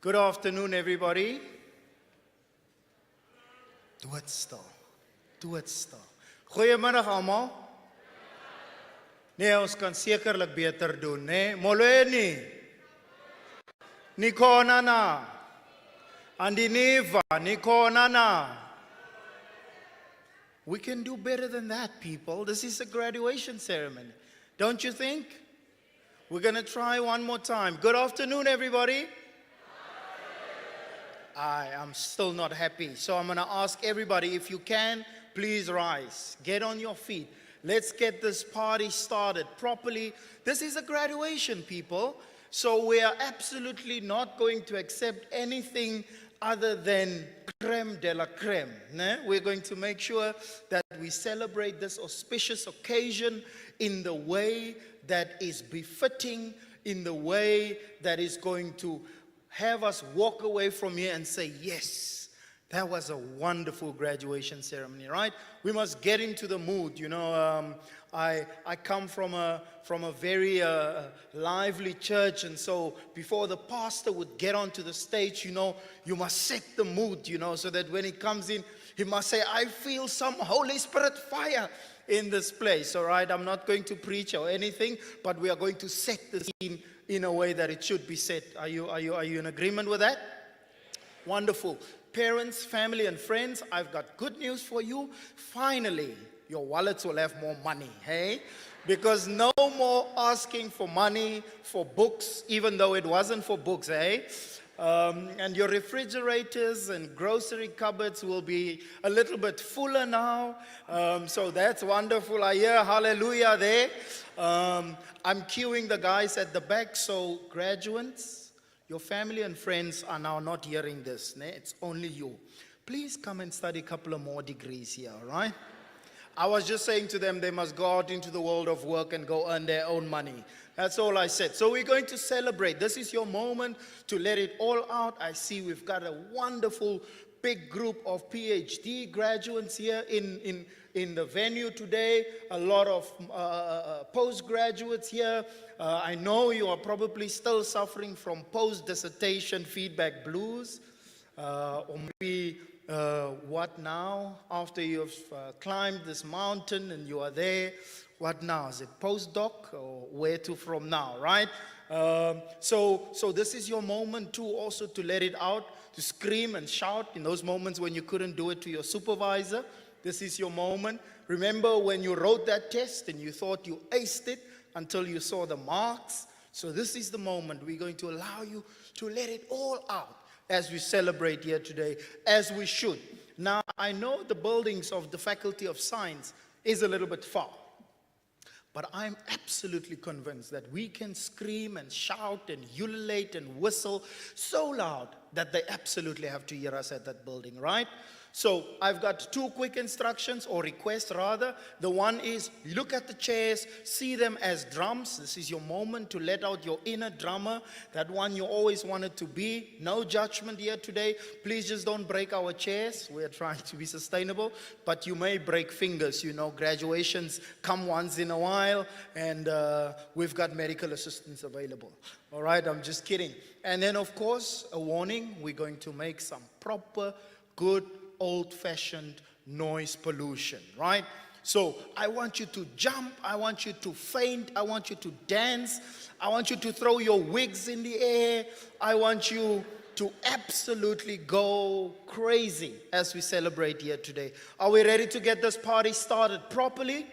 Good afternoon, everybody. Doe het stil. Doe het stil. Goeiemiddag almal. Nee, ons kan sekerlik beter doen, né? Molweni. Nikhona na. Andiniva, nikhona na. We can do better than that, people. This is a graduation ceremony. Don't you think? We're going to try one more time. Good afternoon, everybody. I am still not happy. So I'm going to ask everybody, if you can, please rise. Get on your feet. Let's get this party started properly. This is a graduation, people. So we are absolutely not going to accept anything other than creme de la creme. Né? We're going to make sure that we celebrate this auspicious occasion in the way that is befitting, in the way that is going to have us walk away from here and say, yes, that was a wonderful graduation ceremony, right? We must get into the mood. You know, I come from a very lively church, and so before the pastor would get onto the stage, you know, you must set the mood, you know, so that when he comes in, he must say, I feel some Holy Spirit fire in this place, all right? I'm not going to preach or anything, but we are going to set the scene in a way that it should be set. Are you in agreement with that? Wonderful. Parents, family, and friends, I've got good news for you. Finally, your wallets will have more money, hey? Because no more asking for money for books, even though it wasn't for books, hey? And your refrigerators and grocery cupboards will be a little bit fuller now. So that's wonderful. I hear hallelujah there. I'm cueing the guys at the back. So graduates, your family and friends are now not hearing this. Né? It's only you. Please come and study a couple of more degrees here, all right? I was just saying to them they must go out into the world of work and go earn their own money. That's all I said. So we're going to celebrate. This is your moment to let it all out. I see we've got a wonderful big group of PhD graduates here in the venue today. A lot of postgraduates here. I know you are probably still suffering from post-dissertation feedback blues. Or maybe what now? After you've climbed this mountain and you are there, what now? Is it postdoc or where to from now, right? So this is your moment too, also to let it out, to scream and shout in those moments when you couldn't do it to your supervisor. This is your moment. Remember when you wrote that test and you thought you aced it until you saw the marks? So this is the moment we're going to allow you to let it all out as we celebrate here today, as we should. Now, I know the buildings of the Faculty of Science is a little bit far, but I'm absolutely convinced that we can scream and shout and ululate and whistle so loud that they absolutely have to hear us at that building, right? So I've got two quick instructions, or requests rather. The one is, look at the chairs, see them as drums. This is your moment to let out your inner drummer, that one you always wanted to be. No judgment here today. Please just don't break our chairs. We're trying to be sustainable, but you may break fingers. You know, graduations come once in a while, and we've got medical assistance available. All right, I'm just kidding. And then, of course, a warning, we're going to make some proper, good, old-fashioned noise pollution, right? So I want you to jump, I want you to faint, I want you to dance, I want you to throw your wigs in the air, I want you to absolutely go crazy as we celebrate here today. Are we ready to get this party started properly?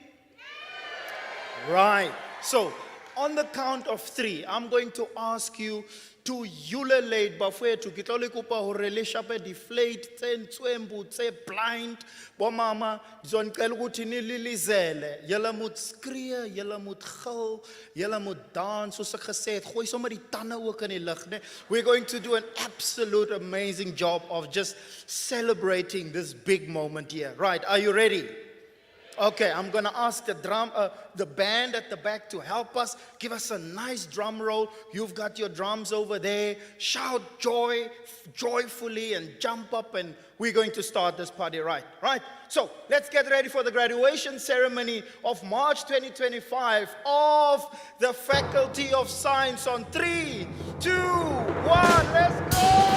Right. So on the count of 3, I'm going to ask you to ululate bafethu ke tlo le kopa hore le shape deflate tse ntswembu tse blind bomama zoncela ukuthi nililizele julle moet skree julle moet gil julle moet dans soos ek gesê het gooi sommer die tande ook in die lug né. We're going to do an absolute amazing job of just celebrating this big moment here. Right, are you ready? Okay, I'm going to ask the band at the back to help us. Give us a nice drum roll. You've got your drums over there. Shout joyfully and jump up, and we're going to start this party right. So let's get ready for the graduation ceremony of March 2025 of the Faculty of Science on 3, 2, 1, let's go!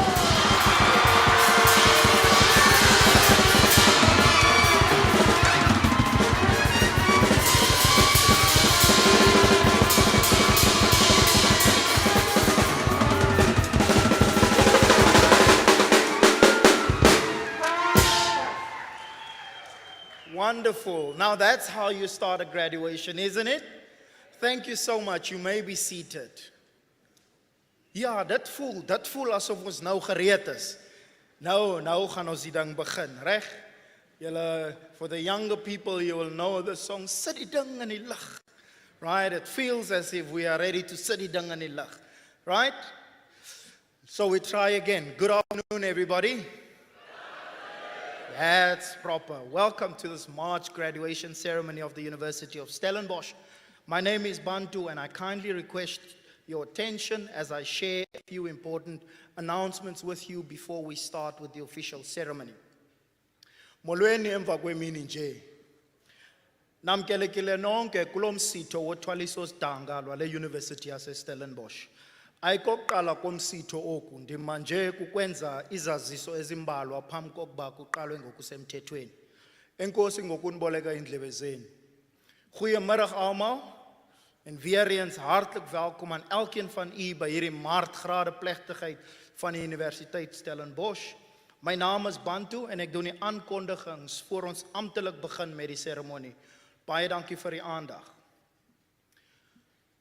Wonderful. Now that's how you start a graduation, isn't it? Thank you so much. You may be seated. Ja, dit voel asof ons nou gereed is. Nou gaan ons die ding begin, reg? Julle, for the younger people, you will know the song Sit die ding in die lug. Right? It feels as if we are ready to sit die ding in die lug. Right? So we try again. Good afternoon, everybody. That's proper. Welcome to this March graduation ceremony of the University of Stellenbosch. My name is Bantu, and I kindly request your attention as I share a few important announcements with you before we start with the official ceremony. Molweni emva kwemini nje. Namkelekile nonke kulo msitho wothwaliso sidanga lwale University yase Stellenbosch. Ayikokuqala komsitho oku ndima nje kukwenza izaziso ezimbalwa phambi kokuba kuqalwe ngokusemthethweni. Enkosi ngokuniboleka indlebe zenu. Goeiemiddag almal en weer eens hartlik welkom aan elkeen van u by hierdie maartgrade plegtigheid van die Universiteit Stellenbosch. My naam is Bantu en ek doen die aankondigings voor ons amptelik begin met die seremonie. Baie dankie vir die aandag.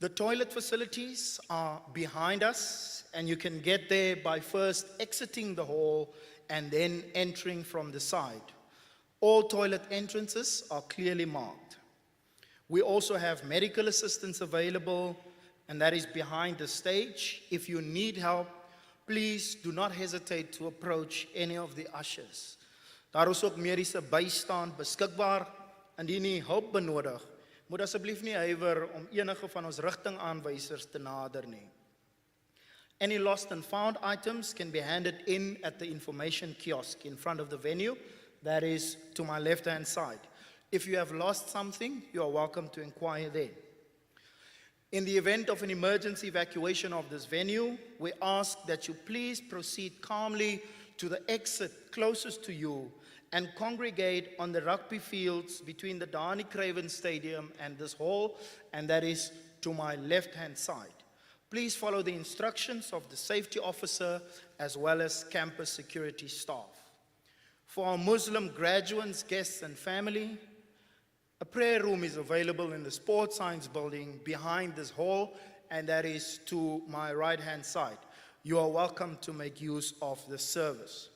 The toilet facilities are behind us, and you can get there by first exiting the hall and then entering from the side. All toilet entrances are clearly marked. We also have medical assistance available, and that is behind the stage. If you need help, please do not hesitate to approach any of the ushers. Daar is ook mediese bystand beskikbaar, indien u hulp benodig. Moet asseblief nie huiwer om enige van ons rigtingaanwysers te nader nie. Any lost and found items can be handed in at the information kiosk in front of the venue, that is to my left-hand side. If you have lost something, you are welcome to inquire there. In the event of an emergency evacuation of this venue, we ask that you please proceed calmly to the exit closest to you and congregate on the rugby fields between the Dani Craven Stadium and this hall, and that is to my left-hand side. Please follow the instructions of the safety officer as well as campus security staff. For our Muslim graduates, guests, and family, a prayer room is available in the sports science building behind this hall, and that is to my right-hand side. You are welcome to make use of this service.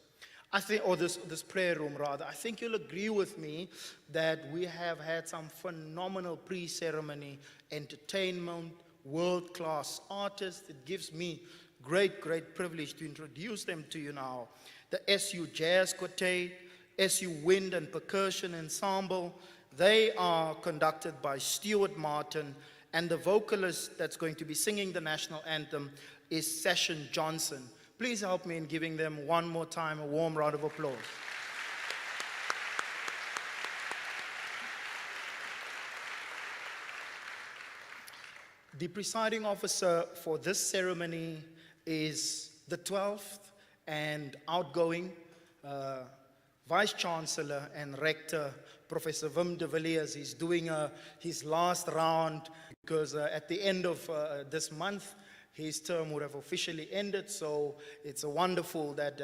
I think, or this prayer room rather, I think you'll agree with me that we have had some phenomenal pre-ceremony entertainment, world-class artists. It gives me great privilege to introduce them to you now. The SU Jazz Quartet, SU Wind and Percussion Ensemble, they are conducted by Stuart Martin, and the vocalist that's going to be singing the national anthem is Session Johnson. Please help me in giving them one more time a warm round of applause. The presiding officer for this ceremony is the 12th and outgoing Vice Chancellor and Rector, Professor Wim de Villiers. He's doing his last round because at the end of this month, his term would have officially ended, so it's wonderful that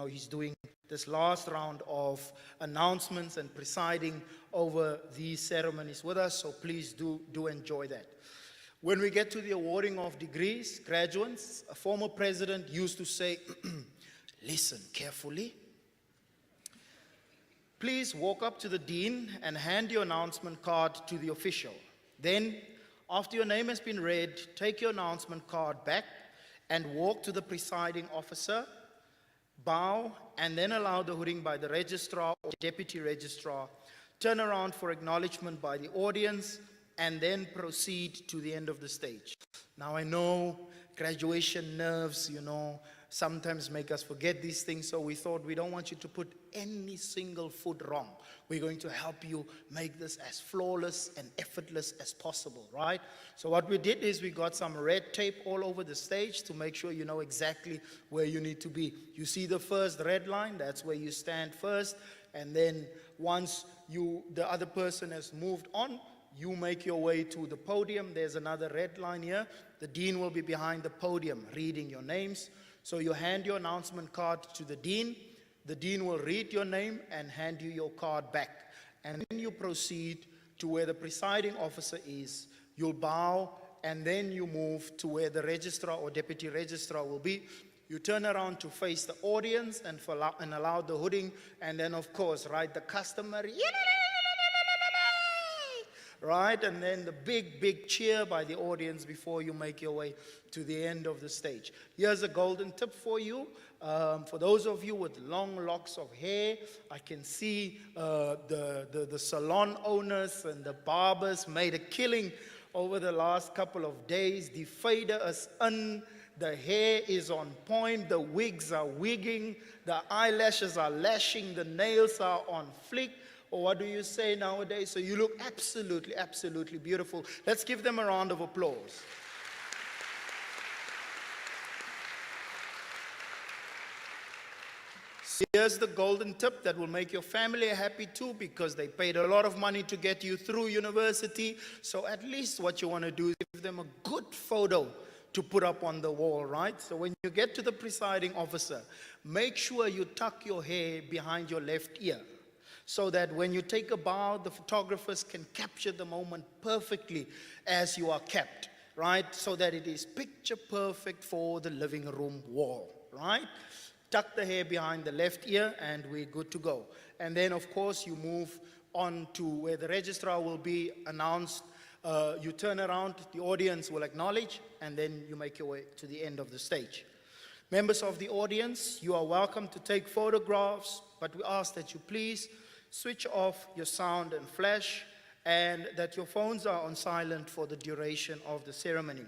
he's doing this last round of announcements and presiding over these ceremonies with us, so please do enjoy that. When we get to the awarding of degrees, graduates, a former president used to say, listen carefully. Please walk up to the dean and hand your announcement card to the official. Then, after your name has been read, take your announcement card back and walk to the presiding officer, bow, and then allow the hooding by the registrar or deputy registrar, turn around for acknowledgement by the audience, and then proceed to the end of the stage. Now I know graduation nerves, sometimes make us forget these things, so we thought we don't want you to put any single foot wrong. We're going to help you make this as flawless and effortless as possible, right? So what we did is we got some red tape all over the stage to make sure you know exactly where you need to be. You see the first red line, that's where you stand first, and then once the other person has moved on, you make your way to the podium. There's another red line here. The dean will be behind the podium reading your names. So you hand your announcement card to the dean. The dean will read your name and hand you your card back. and then you proceed to where the presiding officer is. You'll bow, and then you move to where the registrar or deputy registrar will be. You turn around to face the audience and allow the hooding, and then of course, right, the customary, right, and then the big cheer by the audience before you make your way to the end of the stage. Here's a golden tip for you. For those of you with long locks of hair, I can see the salon owners and the barbers made a killing over the last couple of days. Die fader is in, the hair is on point, the wigs are wigging, the eyelashes are lashing, the nails are on flick. Or what do you say nowadays? So you look absolutely beautiful. Let's give them a round of applause. Here's the golden tip that will make your family happy too, because they paid a lot of money to get you through university. So at least what you want to do is give them a good photo to put up on the wall, right? So when you get to the presiding officer, make sure you tuck your hair behind your left ear, so that when you take a bow, the photographers can capture the moment perfectly as you are kept, right? So that it is picture perfect for the living room wall, right? Tuck the hair behind the left ear and we're good to go. And then of course you move on to where the registrar will be announced. You turn around, the audience will acknowledge, and then you make your way to the end of the stage. Members of the audience, you are welcome to take photographs, but we ask that you please switch off your sound and flash, and that your phones are on silent for the duration of the ceremony.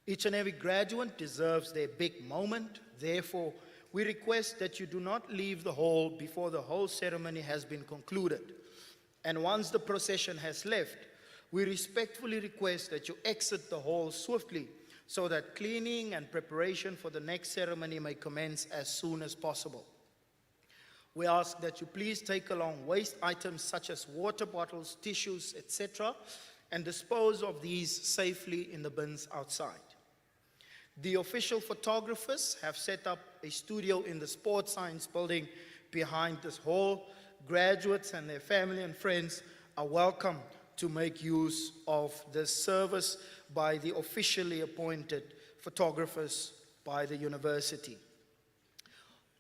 Each and every graduate deserves their big moment. Therefore, we request that you do not leave the hall before the whole ceremony has been concluded. And once the procession has left, we respectfully request that you exit the hall swiftly, so that cleaning and preparation for the next ceremony may commence as soon as possible. We ask that you please take along waste items such as water bottles, tissues, etc., and dispose of these safely in the bins outside. The official photographers have set up a studio in the sports science building behind this hall. Graduates and their family and friends are welcome to make use of this service by the officially appointed photographers by the university.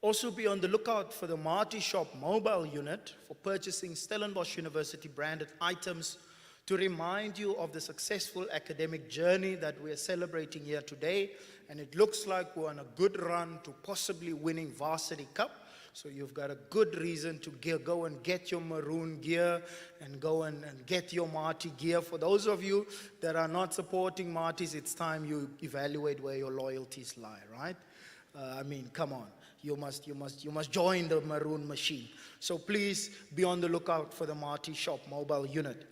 Also be on the lookout for the Marty Shop mobile unit for purchasing Stellenbosch University branded items to remind you of the successful academic journey that we are celebrating here today. And it looks like we're on a good run to possibly winning Varsity Cup. So you've got a good reason to go and get your maroon gear and go and get your Marty gear. For those of you that are not supporting Martys, it's time you evaluate where your loyalties lie, right? I mean, come on. You must join the maroon machine. So please be on the lookout for the Marty Shop mobile unit.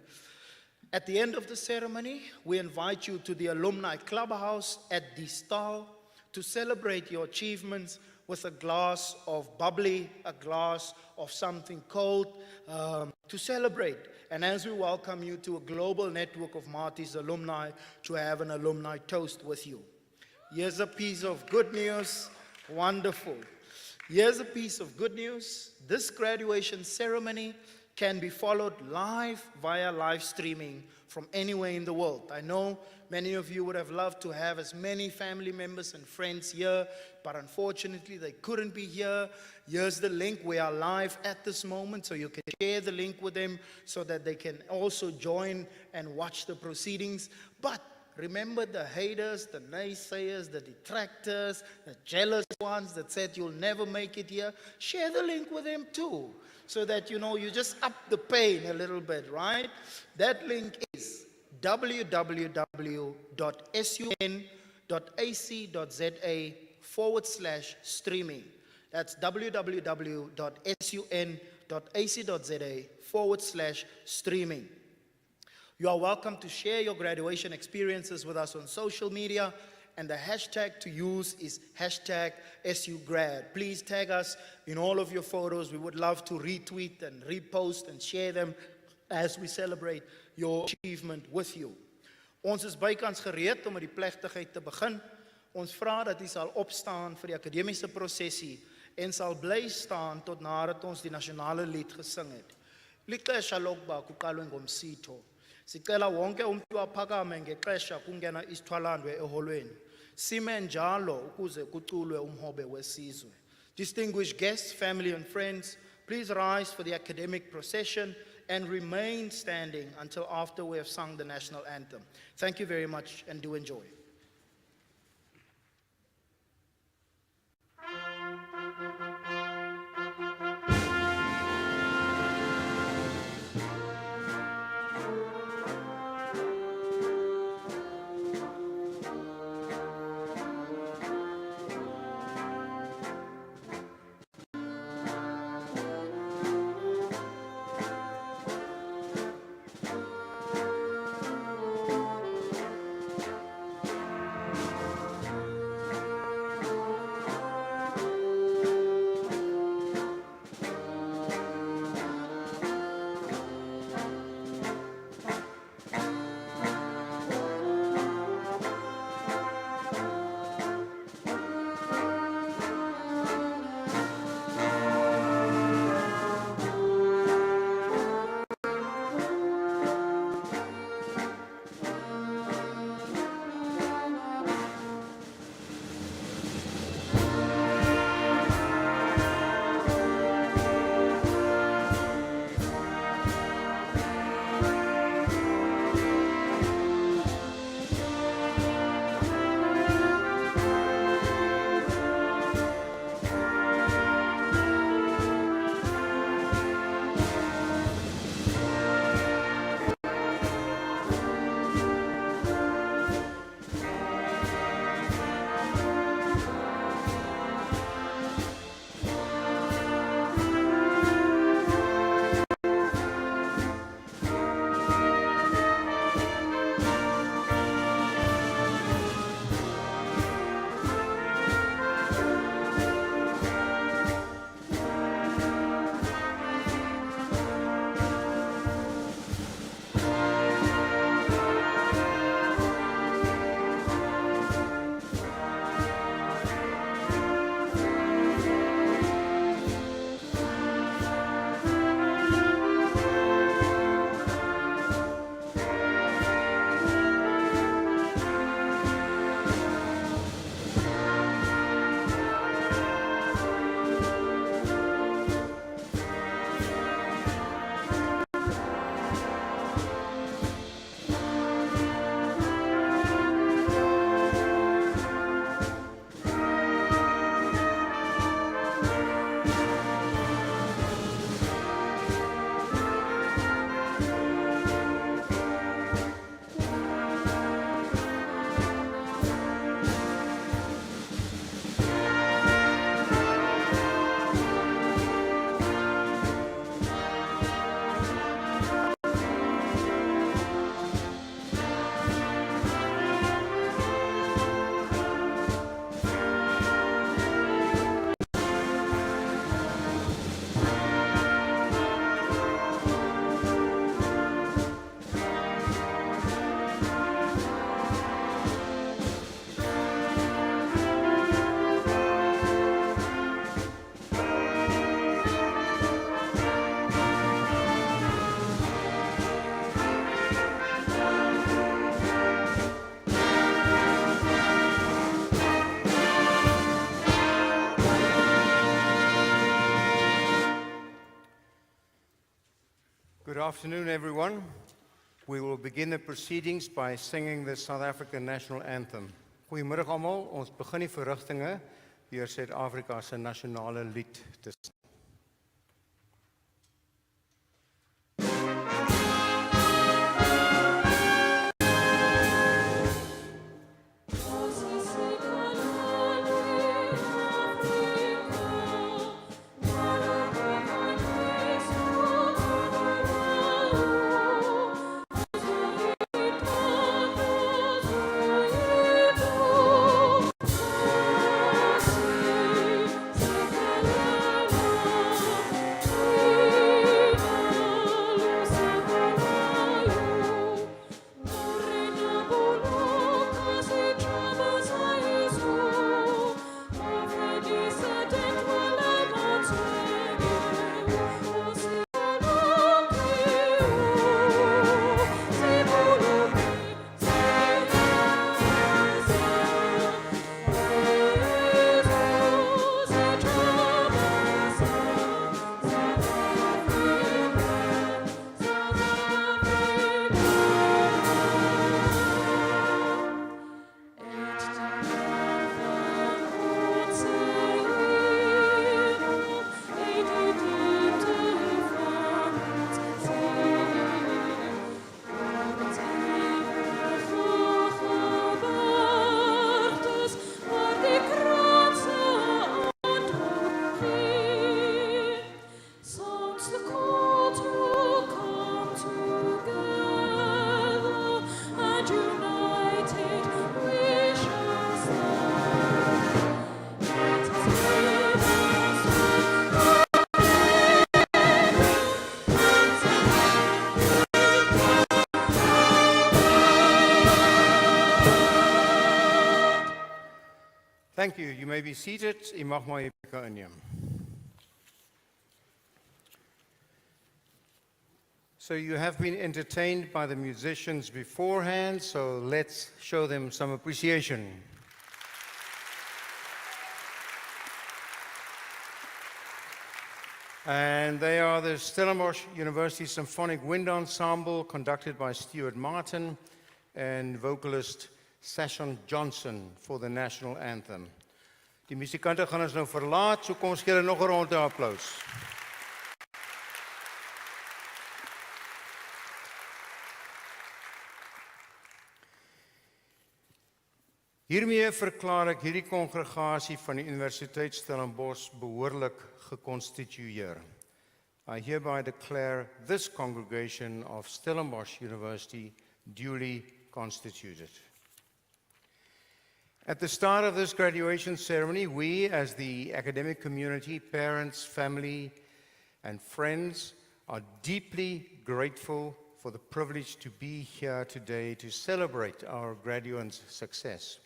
At the end of the ceremony, we invite you to the Alumni Clubhouse at Die Staal to celebrate your achievements with a glass of bubbly, a glass of something cold to celebrate. And as we welcome you to a global network of Marty's alumni to have an alumni toast with you. Here's a piece of good news. Wonderful. Here's a piece of good news. This graduation ceremony can be followed live via live streaming from anywhere in the world. I know many of you would have loved to have as many family members and friends here, but unfortunately they couldn't be here. Here's the link. We are live at this moment, so you can share the link with them so that they can also join and watch the proceedings. But remember the haters, the naysayers, the detractors, the jealous ones that said you'll never make it here. Share the link with them too, so that you just up the pain a little bit, right? That link is www.sun.ac.za/streaming. That's www.sun.ac.za/streaming. You are welcome to share your graduation experiences with us on social media, and the hashtag to use is #SUGrad. Please tag us in all of your photos. We would love to retweet and repost and share them as we celebrate your achievement with you. Ons is bykans gereed om met die plegtigheid te begin. Ons vra dat u sal opstaan vir die akademiese prosessie en sal bly staan tot nadat ons die nasionale lied gesing het. Lixesha lokuba kuqalwe ngomsitho. Sicela wonke umuntu aphakame ngexesha kungena isithwalandwe eholweni. Sime njalo ukuze kuculwe umhobe wesizwe. Distinguished guests, family and friends, please rise for the academic procession and remain standing until after we have sung the national anthem. Thank you very much and do enjoy. Good afternoon, everyone. We will begin the proceedings by singing the South African National Anthem. Goeiemiddag almal. Ons begin die verrigtinge deur Suid-Afrika se nasionale lied te sing. Thank you. Thank you. You may be seated. U mag maar u plekke inneem. So you have been entertained by the musicians beforehand, so let's show them some appreciation. And they are the Stellenbosch University Symphonic Wind Ensemble, conducted by Stuart Martin, and vocalist Sashon Johnson for the national anthem. Die musikante gaan ons nou verlaat, so kom ons gee hulle nog 'n ronde applaus. Hiermee verklaar ek hierdie kongregasie van die Universiteit Stellenbosch behoorlik gekonstitueer. I hereby declare this congregation of Stellenbosch University duly constituted. At the start of this graduation ceremony, we as the academic community, parents, family, and friends are deeply grateful for the privilege to be here today to celebrate our graduates' success.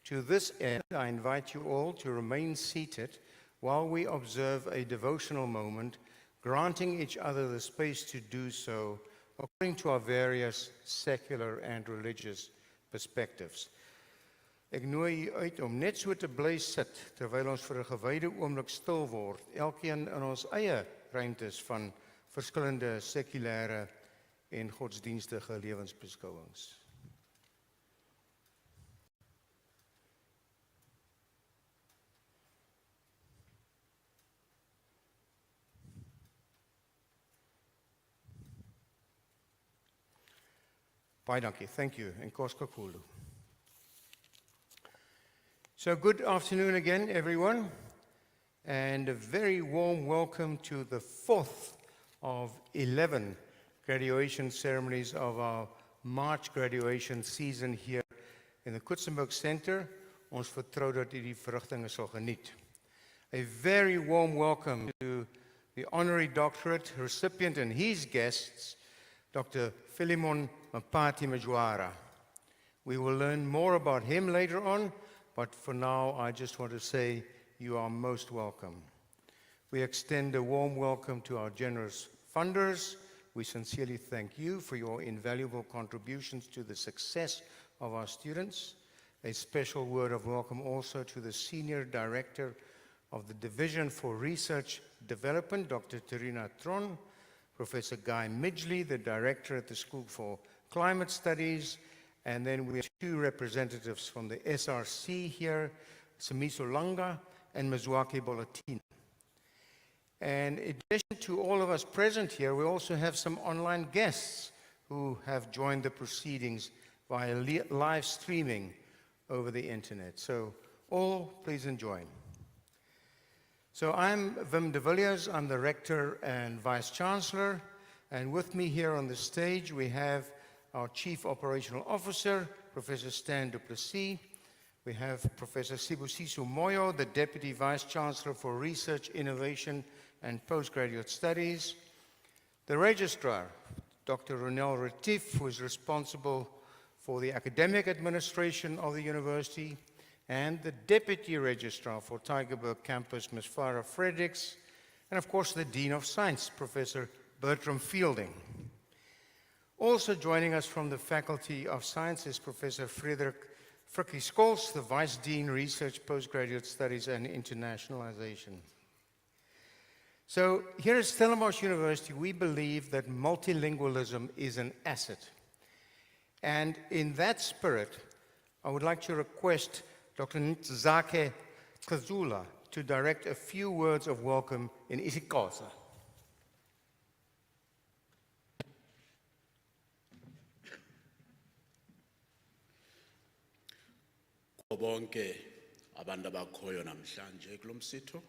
To this end, I invite you all to remain seated while we observe a devotional moment, granting each other the space to do so according to our various secular and religious perspectives. Ek nooi u uit om net so te bly sit terwyl ons vir 'n gewyde oomblik stil word, elkeen in ons eie ruimtes van verskillende sekulêre en godsdienstige lewensbeskouings. Baie dankie. Thank you. Enkosi kakhulu. So good afternoon again, everyone, and a very warm welcome to the 4th of 11 graduation ceremonies of our March graduation season here in the Kutsenberg Center. Ons vertrou dat u die verrigtinge sal geniet. A very warm welcome to the honorary doctorate recipient and his guests, Dr. Philemon Mpati Majwara. We will learn more about him later on, but for now, I just want to say you are most welcome. We extend a warm welcome to our generous funders. We sincerely thank you for your invaluable contributions to the success of our students. A special word of welcome also to the Senior Director of the Division for Research Development, Dr. Terina Tron, Professor Guy Midgley, the Director at the School for Climate Studies, and then we have two representatives from the SRC here, Simiso Langa and Mzwaki Bolatina. And in addition to all of us present here, we also have some online guests who have joined the proceedings via live streaming over the internet. So all please enjoy. So I'm Wim de Villiers, I'm the Rector and Vice Chancellor, and with me here on the stage we have our Chief Operational Officer, Professor Stan du Plessis. We have Professor Sibusiso Moyo, the Deputy Vice Chancellor for Research, Innovation and Postgraduate Studies. The Registrar, Dr. Ronel Retief, who is responsible for the academic administration of the university, and the Deputy Registrar for Tygerberg Campus, Ms. Farah Fredericks, and of course the Dean of Science, Professor Bertram Fielding. Also joining us from the Faculty of Science is Professor Frederik Frikkie Scholz, the Vice Dean, Research, Postgraduate Studies and Internationalization. So here at Stellenbosch University, we believe that multilingualism is an asset. And in that spirit, I would like to request Dr. Ntzake Kazula to direct a few words of welcome in isiXhosa. Bonke abantu abakhoyo namhlanje kulo msitho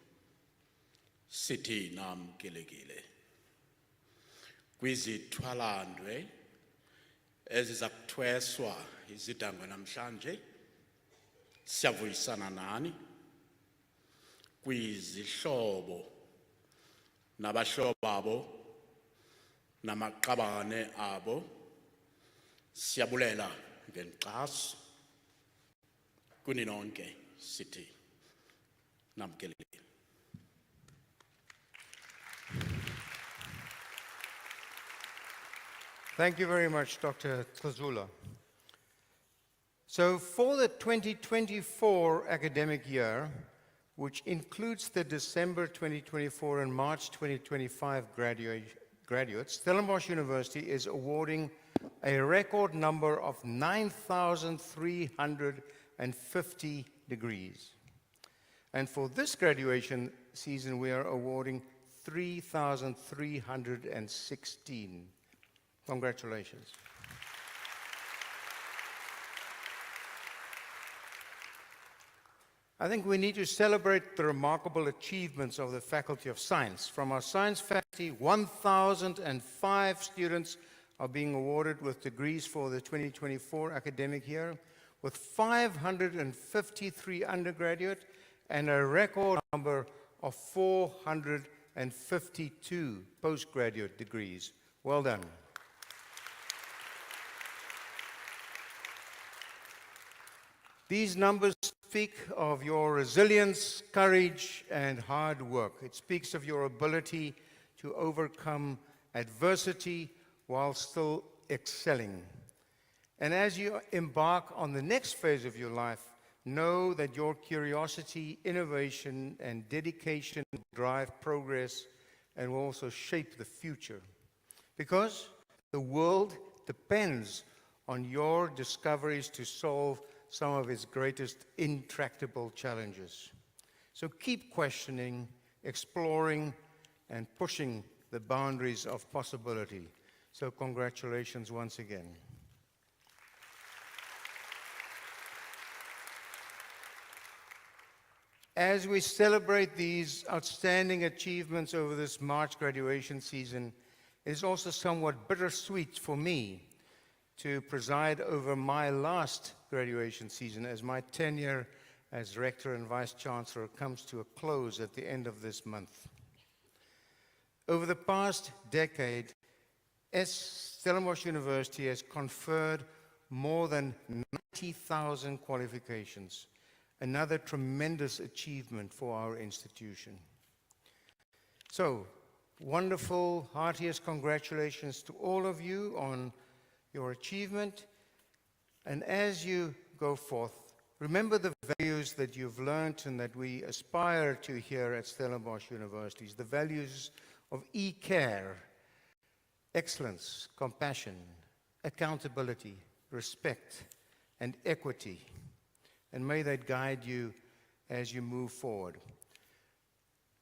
sithi namkelekile kwizithwalandwe eziza kuthweswa izidangwe namhlanje siyavuyisana nani kwizihlobo nabahlobo babo namaqabane abo siyabulela ngenkxaso kuninonke sithi namkelile. Thank you very much, Dr. Tlazula. So for the 2024 academic year, which includes the December 2024 and March 2025 graduates, Stellenbosch University is awarding a record number of 9,350 degrees. And for this graduation season, we are awarding 3,316. Congratulations. I think we need to celebrate the remarkable achievements of the Faculty of Science. From our science faculty, 1,005 students are being awarded with degrees for the 2024 academic year, with 553 undergraduate and a record number of 452 postgraduate degrees. Well done. These numbers speak of your resilience, courage, and hard work. It speaks of your ability to overcome adversity while still excelling. And as you embark on the next phase of your life, know that your curiosity, innovation, and dedication will drive progress and will also shape the future. Because the world depends on your discoveries to solve some of its greatest intractable challenges. So keep questioning, exploring, and pushing the boundaries of possibility. So congratulations once again. As we celebrate these outstanding achievements over this March graduation season, it is also somewhat bittersweet for me to preside over my last graduation season as my tenure as Rector and Vice Chancellor comes to a close at the end of this month. Over the past decade, Stellenbosch University has conferred more than 90,000 qualifications, another tremendous achievement for our institution. So, wonderful, heartiest congratulations to all of you on your achievement. And as you go forth, remember the values that you've learned and that we aspire to here at Stellenbosch University, the values of e-care, excellence, compassion, accountability, respect, and equity. And may that guide you as you move forward.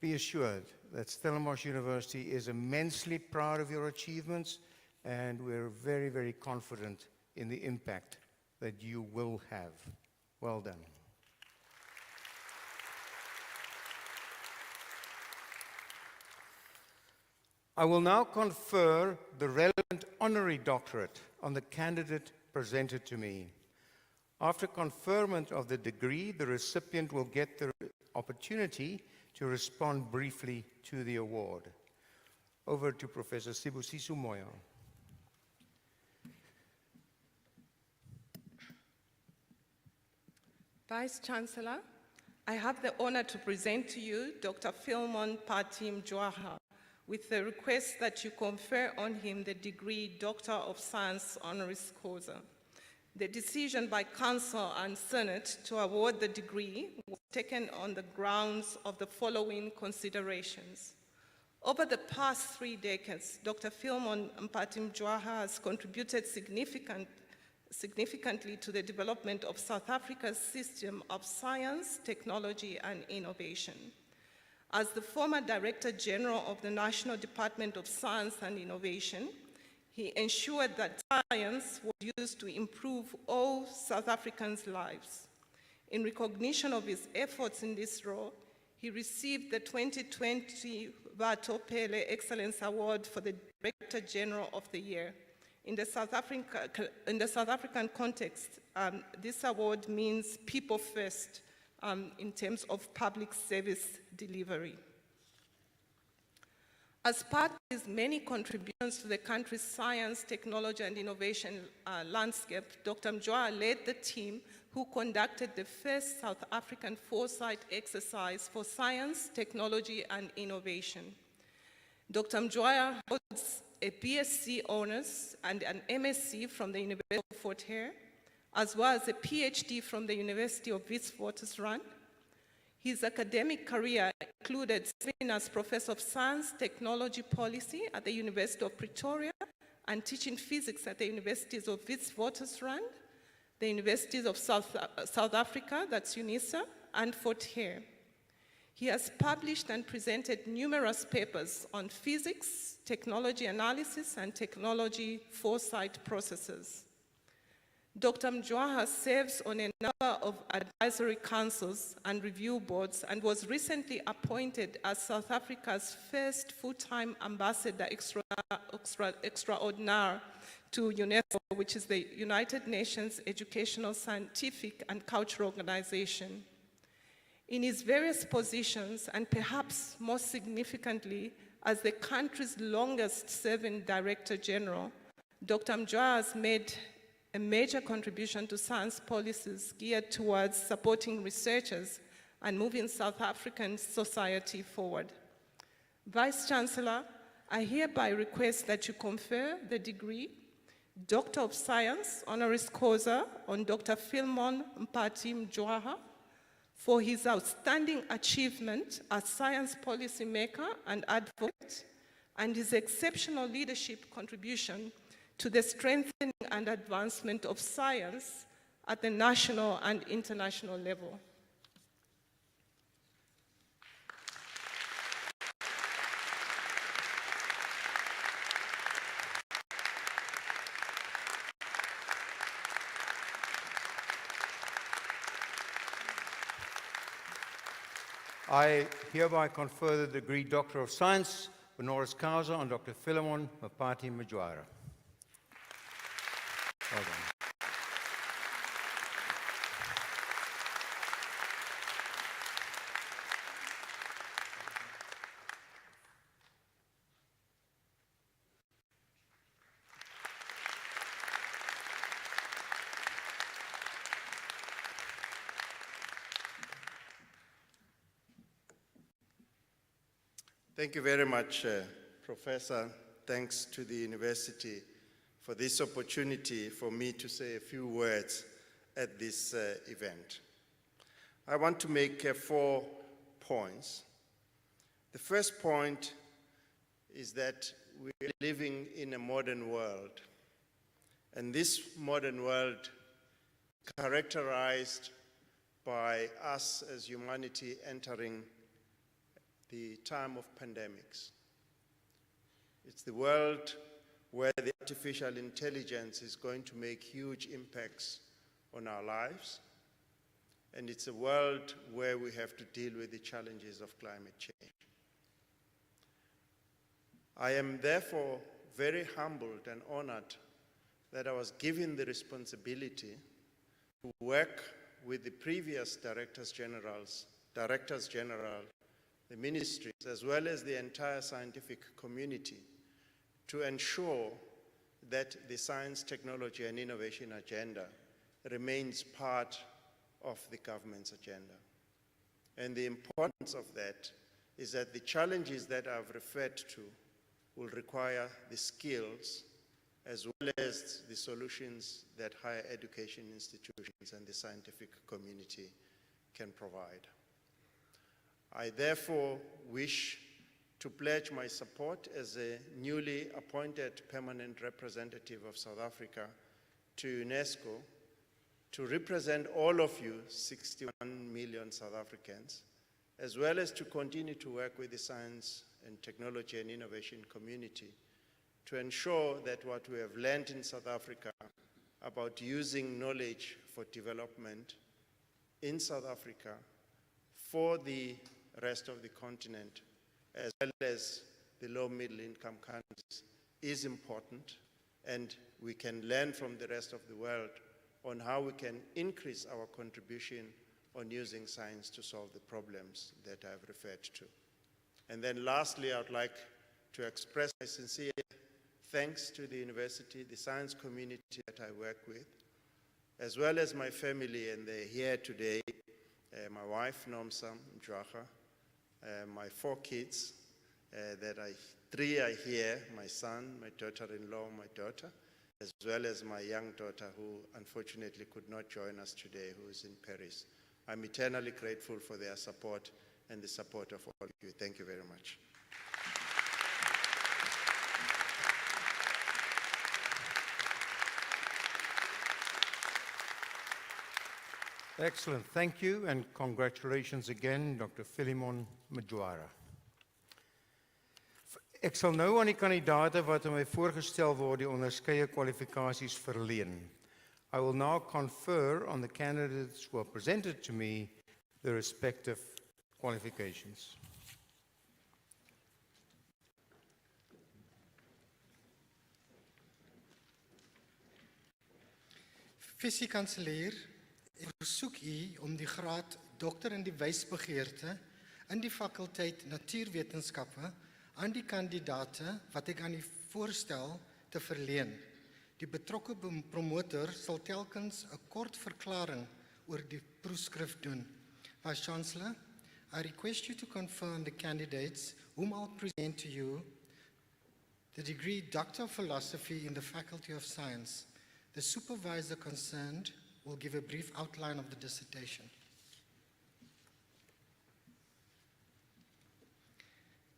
Be assured that Stellenbosch University is immensely proud of your achievements, and we're very, very confident in the impact that you will have. Well done. I will now confer the relevant honorary doctorate on the candidate presented to me. After conferment of the degree, the recipient will get the opportunity to respond briefly to the award. Over to Professor Sibusiso Moyo. Vice Chancellor, I have the honor to present to you Dr. Philemon Mpati Mjwara with the request that you confer on him the degree Doctor of Science honoris causa. The decision by Council and Senate to award the degree was taken on the grounds of the following considerations. Over the past 3 decades, Dr. Philemon Mpati Mjwara has contributed significantly to the development of South Africa's system of science, technology, and innovation. As the former Director General of the National Department of Science and Innovation, he ensured that science was used to improve all South Africans' lives. In recognition of his efforts in this role, he received the 2020 Batho Pele Excellence Award for the Director General of the Year. In the South African context, this award means people first in terms of public service delivery. As part of his many contributions to the country's science, technology, and innovation landscape, Dr. Mjwara led the team who conducted the first South African foresight exercise for science, technology, and innovation. Dr. Mjwaya holds a BSc honors and an MSc from the University of Fort Hare, as well as a PhD from the University of Witwatersrand. His academic career included serving as Professor of Science Technology Policy at the University of Pretoria and teaching physics at the Universities of Witwatersrand, the Universities of South Africa, that's UNISA, and Fort Hare. He has published and presented numerous papers on physics, technology analysis, and technology foresight processes. Dr. Mjwaya serves on a number of advisory councils and review boards and was recently appointed as South Africa's first full-time ambassador extraordinaire to UNESCO, which is the United Nations Educational, Scientific, and Cultural Organization. In his various positions, and perhaps most significantly, as the country's longest-serving Director General, Dr. Mjwaya has made a major contribution to science policies geared towards supporting researchers and moving South African society forward. Vice Chancellor, I hereby request that you confer the degree Doctor of Science, honoris causa, on Dr. Philemon Mpati Mjwaya for his outstanding achievement as science policymaker and advocate, and his exceptional leadership contribution to the strengthening and advancement of science at the national and international level. I hereby confer the degree Doctor of Science, honoris causa, on Dr. Philemon Mpati Mjwaya. Well done. Thank you very much, Professor. Thanks to the university for this opportunity for me to say a few words at this event. I want to make 4 points. The first point is that we are living in a modern world, and this modern world characterized by us as humanity entering the time of pandemics. It's the world where the artificial intelligence is going to make huge impacts on our lives, and it's a world where we have to deal with the challenges of climate change. I am therefore very humbled and honored that I was given the responsibility to work with the previous Directors General, the ministries, as well as the entire scientific community, to ensure that the science, technology, and innovation agenda remains part of the government's agenda. And the importance of that is that the challenges that I've referred to will require the skills as well as the solutions that higher education institutions and the scientific community can provide. I therefore wish to pledge my support as a newly appointed permanent representative of South Africa to UNESCO to represent all of you, 61 million South Africans, as well as to continue to work with the science and technology and innovation community to ensure that what we have learned in South Africa about using knowledge for development in South Africa for the rest of the continent, as well as the low middle income countries, is important, and we can learn from the rest of the world on how we can increase our contribution on using science to solve the problems that I've referred to. And then lastly, I would like to express my sincere thanks to the university, the science community that I work with, as well as my family, and they're here today. My wife, Nomsa Mjwaha, my 4 kids, three are here, my son, my daughter-in-law, my daughter, as well as my young daughter who unfortunately could not join us today, who is in Paris. I'm eternally grateful for their support and the support of all of you. Thank you very much. Excellent. Thank you and congratulations again, Dr. Philemon Mjwara. Ek sal nou aan die kandidaate wat aan my voorgestel word die onderskeie kwalifikasies verleen. I will now confer on the candidates who are presented to me the respective qualifications. Visie-kanselier, ek versoek u om die graad dokter in die wysbegeerte in die fakulteit Natuurwetenskappe aan die kandidaate wat ek aan u voorstel te verleen. Die betrokke promotor sal telkens 'n kort verklaring oor die proefskrif doen. Vice Chancellor, I request you to confer on the candidates whom I'll present to you the degree Doctor of Philosophy in the Faculty of Science. The supervisor concerned will give a brief outline of the dissertation.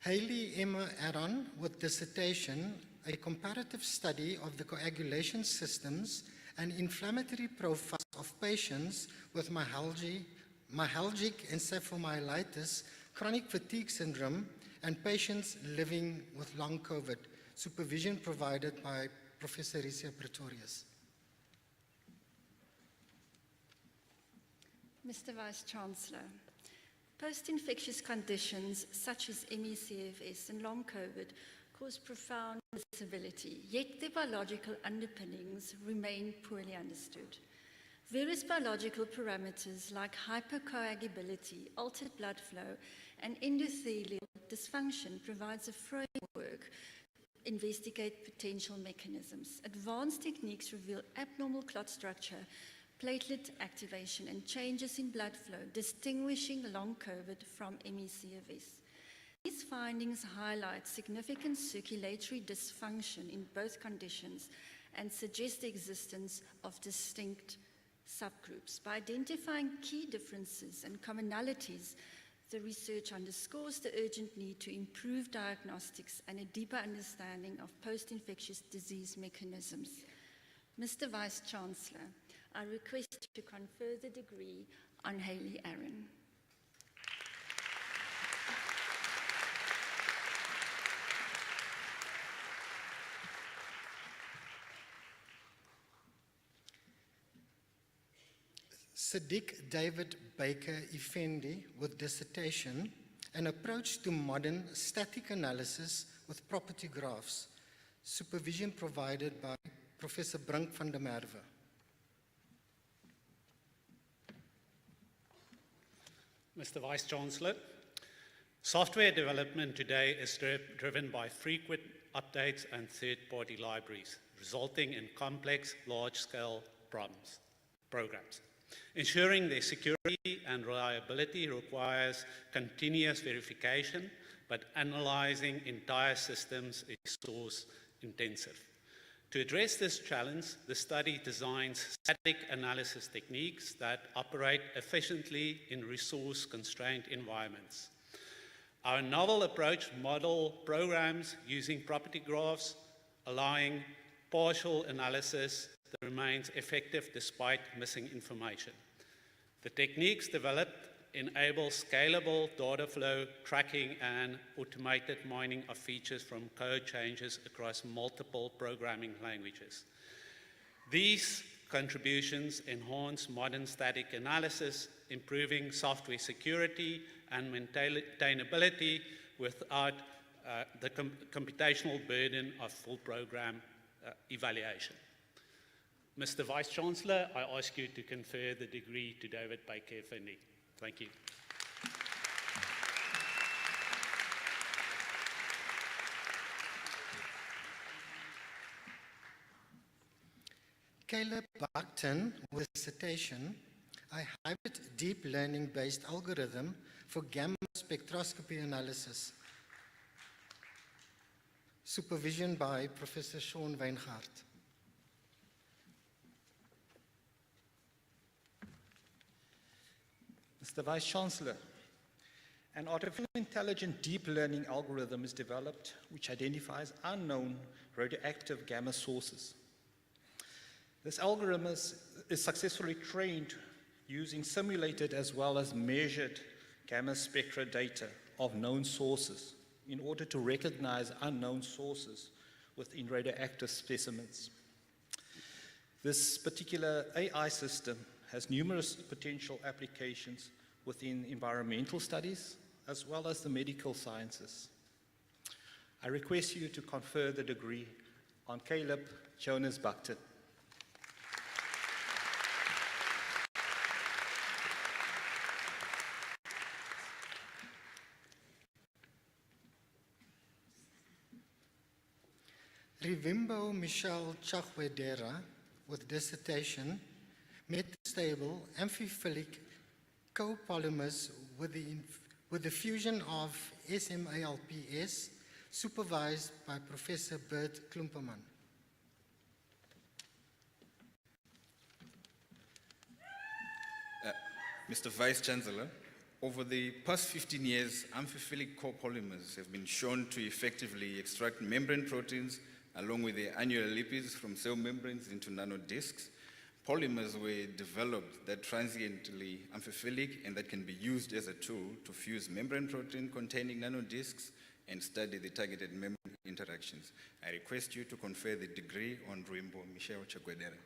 Hayley Emma Aron with dissertation, a comparative study of the coagulation systems and inflammatory profiles of patients with myalgic encephalomyelitis, chronic fatigue syndrome, and patients living with long COVID. Supervision provided by Professor Ricia Pretorius. Mr. Vice-Chancellor, post-infectious conditions such as ME/CFS and long COVID cause profound disability, yet their biological underpinnings remain poorly understood. Various biological parameters like hypercoagulability, altered blood flow, and endothelial dysfunction provides a framework to investigate potential mechanisms. Advanced techniques reveal abnormal clot structure, platelet activation, and changes in blood flow, distinguishing long COVID from ME/CFS. These findings highlight significant circulatory dysfunction in both conditions and suggest the existence of distinct subgroups. By identifying key differences and commonalities, the research underscores the urgent need to improve diagnostics and a deeper understanding of post-infectious disease mechanisms. Mr. Vice-Chancellor, I request to confer the degree on Hayley Aron. Sadiq David Baker Effendi with dissertation, An Approach to Modern Static Analysis with Property Graphs. Supervision provided by Professor Brink van der Merwe. Mr. Vice-Chancellor, software development today is driven by frequent updates and third-party libraries, resulting in complex, large-scale programs. Ensuring their security and reliability requires continuous verification, but analyzing entire systems is resource-intensive. To address this challenge, the study designs static analysis techniques that operate efficiently in resource-constrained environments. Our novel approach model programs using property graphs, allowing partial analysis that remains effective despite missing information. The techniques developed enable scalable data flow tracking and automated mining of features from code changes across multiple programming languages. These contributions enhance modern static analysis, improving software security and maintainability without the computational burden of full program evaluation. Mr. Vice-Chancellor, I ask you to confer the degree to David Baker Effendi. Thank you. Caleb Buckton with dissertation, a hybrid deep learning-based algorithm for gamma spectroscopy analysis. Supervision by Professor Sean Weingart. Mr. Vice-Chancellor, an artificial intelligent deep learning algorithm is developed which identifies unknown radioactive gamma sources. This algorithm is successfully trained using simulated as well as measured gamma spectra data of known sources in order to recognize unknown sources within radioactive specimens. This particular AI system has numerous potential applications within environmental studies as well as the medical sciences. I request you to confer the degree on Caleb Jonas Buckton. Rivimbo Michelle Chagwedera with dissertation, metastable amphiphilic copolymers with the fusion of SMALPS, supervised by Professor Bert Klumperman. Mr. Vice-Chancellor, over the past 15 years, amphiphilic copolymers have been shown to effectively extract membrane proteins along with the annular lipids from cell membranes into nanodiscs. Polymers were developed that transiently amphiphilic and that can be used as a tool to fuse membrane protein containing nanodiscs and study the targeted membrane interactions. I request you to confer the degree on Rivimbo Michelle Chagwedera.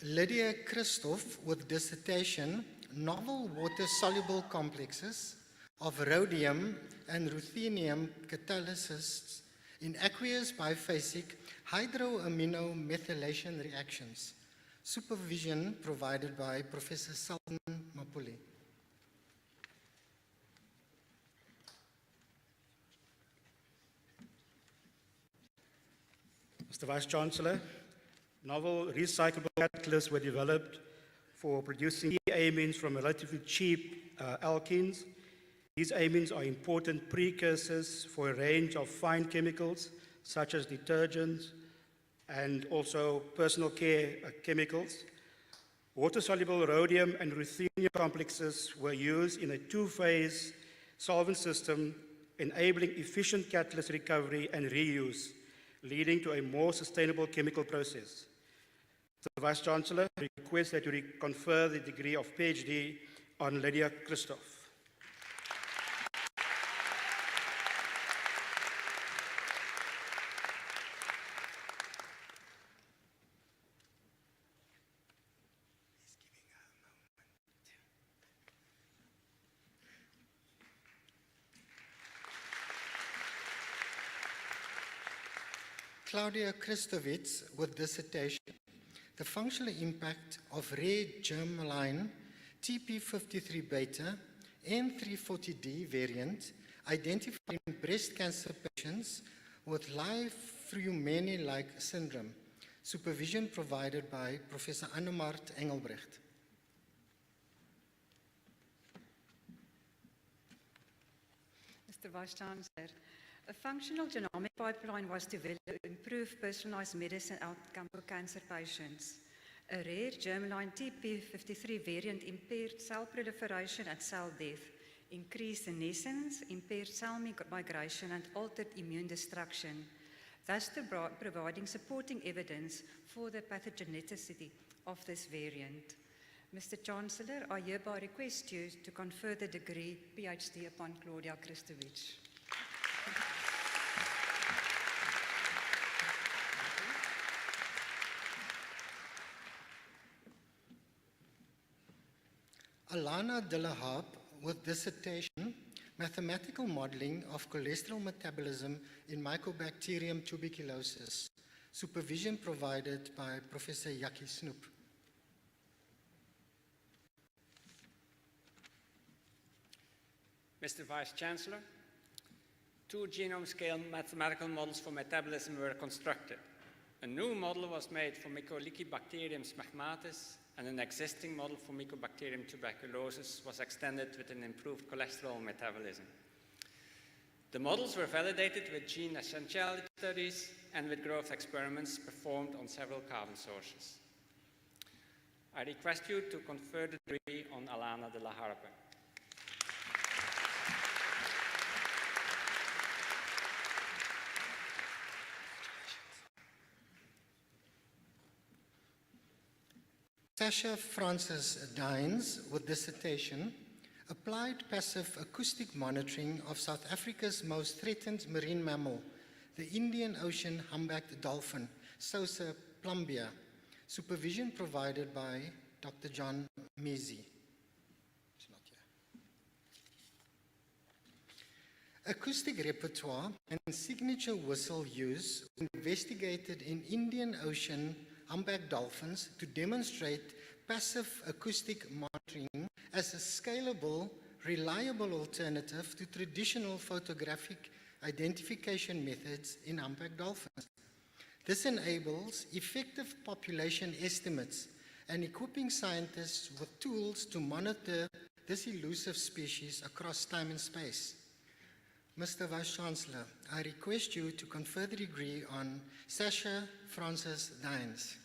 Lydia Christoph with dissertation, novel water-soluble complexes of rhodium and ruthenium catalysts in aqueous biphasic hydroamino methylation reactions. Supervision provided by Professor Salman Mapuli. Mr. Vice-Chancellor, novel recyclable catalysts were developed for producing key amines from relatively cheap alkenes. These amines are important precursors for a range of fine chemicals, such as detergents and also personal care chemicals. Water-soluble rhodium and ruthenium complexes were used in a two-phase solvent system, enabling efficient catalyst recovery and reuse, leading to a more sustainable chemical process. Mr. Vice-Chancellor, I request that you confer the degree of PhD on Lydia Christoph. Claudia Christovitz with dissertation, the functional impact of rare germline TP53 beta N340D variant identified in breast cancer patients with Li-Frumaney-like syndrome. Supervision provided by Professor Annemart Engelbrecht. Mr. Vice-Chancellor, a functional genomic pipeline was developed to improve personalized medicine outcome for cancer patients. A rare germline TP53 variant impaired cell proliferation and cell death, increased senescence, impaired cell migration, and altered immune destruction, thus providing supporting evidence for the pathogenicity of this variant. Mr. Chancellor, I hereby request you to confer the degree PhD upon Claudia Christovitz. Alana de la Harpe with dissertation, mathematical modeling of cholesterol metabolism in Mycobacterium tuberculosis. Supervision provided by Professor Jackie Snoep. Mr. Vice-Chancellor, two genome-scale mathematical models for metabolism were constructed. A new model was made for Mycolicibacterium smegmatis, and an existing model for Mycobacterium tuberculosis was extended with an improved cholesterol metabolism. The models were validated with gene essentiality studies and with growth experiments performed on several carbon sources. I request you to confer the degree on Alana de la Harpe. Sasha Francis Dines, with dissertation, Applied Passive Acoustic Monitoring of South Africa's Most Threatened Marine Mammal, the Indian Ocean Humpbacked Dolphin, Sosa plumbea, supervision provided by Dr. John Mezi. Acoustic repertoire and signature whistle use were investigated in Indian Ocean humpback dolphins to demonstrate passive acoustic monitoring as a scalable, reliable alternative to traditional photographic identification methods in humpback dolphins. This enables effective population estimates and equipping scientists with tools to monitor this elusive species across time and space. Mr. Vice-Chancellor, I request you to confer the degree on Sasha Francis Dines.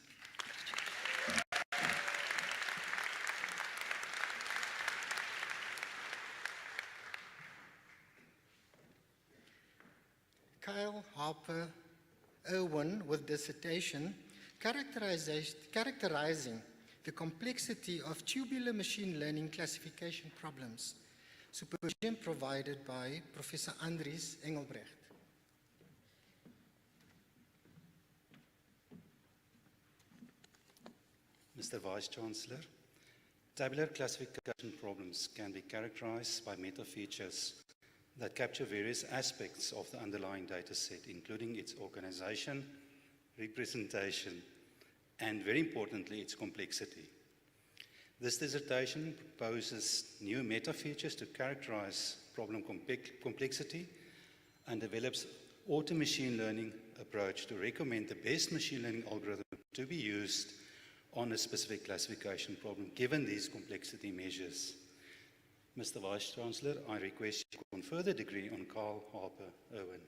Kyle Harper Irwin, with dissertation, characterizing the complexity of tubular machine learning classification problems. Supervision provided by Professor Andries Engelbrecht. Mr. Vice-Chancellor, tabular classification problems can be characterized by meta-features that capture various aspects of the underlying data set, including its organization, representation, and very importantly, its complexity. This dissertation proposes new meta-features to characterize problem complexity and develops auto-machine learning approach to recommend the best machine learning algorithm to be used on a specific classification problem, given these complexity measures. Mr. Vice-Chancellor, I request you to confer the degree on Carl Harper Irwin.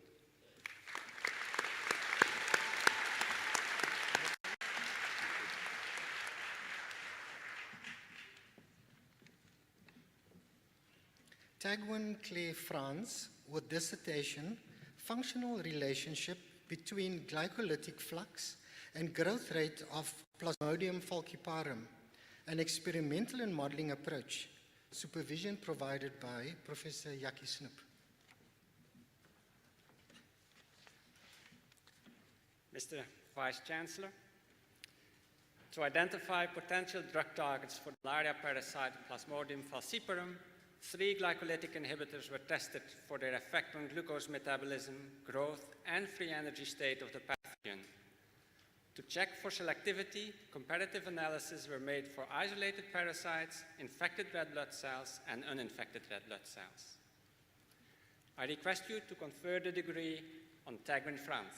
Tagwin Clay France, with dissertation, Functional Relationship Between Glycolytic Flux and Growth Rate of Plasmodium falciparum, an experimental and modeling approach. Supervision provided by Professor Jackie Snoep. Mr. Vice-Chancellor, to identify potential drug targets for the malaria parasite Plasmodium falciparum, 3 glycolytic inhibitors were tested for their effect on glucose metabolism, growth, and free energy state of the pathogen. To check for selectivity, comparative analyses were made for isolated parasites, infected red blood cells, and uninfected red blood cells. I request you to confer the degree on Tagwin France.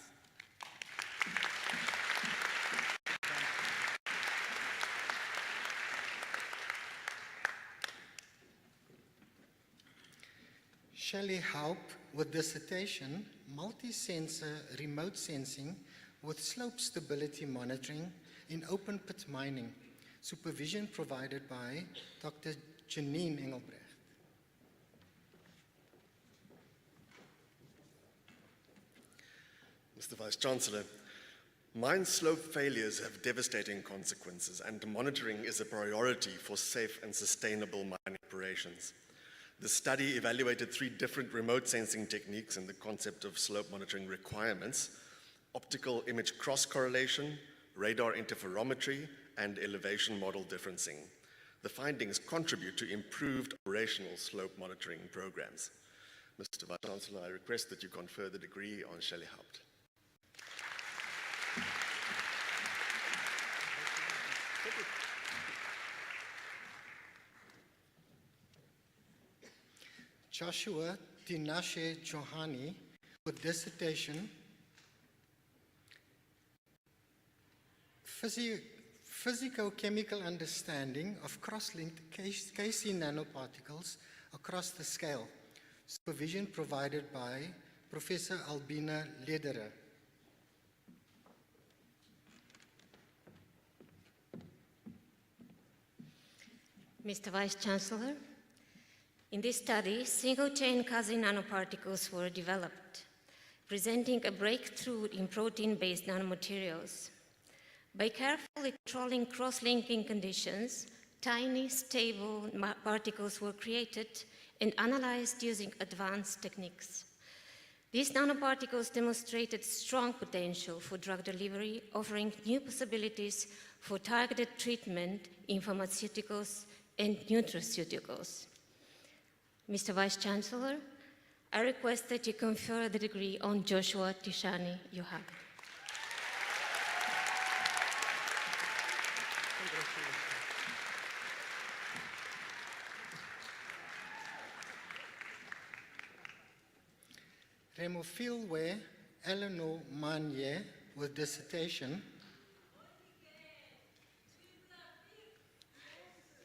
Shelley Haup, with dissertation, multi-sensor remote sensing with slope stability monitoring in open pit mining. Supervision provided by Dr. Janine Engelbrecht. Mr. Vice-Chancellor, mine slope failures have devastating consequences, and monitoring is a priority for safe and sustainable mining operations. The study evaluated 3 different remote sensing techniques and the concept of slope monitoring requirements: optical image cross-correlation, radar interferometry, and elevation model differencing. The findings contribute to improved operational slope monitoring programs. Mr. Vice-Chancellor, I request that you confer the degree on Shelley Haupt. Joshua Tinashe Johani with dissertation Physico-chemical understanding of cross-linked Kc nanoparticles across the scale. Supervision provided by Professor Albina Lederer. Mr. Vice-Chancellor, in this study, single-chain Kasi nanoparticles were developed, presenting a breakthrough in protein-based nanomaterials. By carefully controlling cross-linking conditions, tiny, stable particles were created and analyzed using advanced techniques. These nanoparticles demonstrated strong potential for drug delivery, offering new possibilities for targeted treatment in pharmaceuticals and nutraceuticals. Mr. Vice-Chancellor, I request that you confer the degree on Joshua Tishani Yohana. Remofilwe Eleanor Manye with dissertation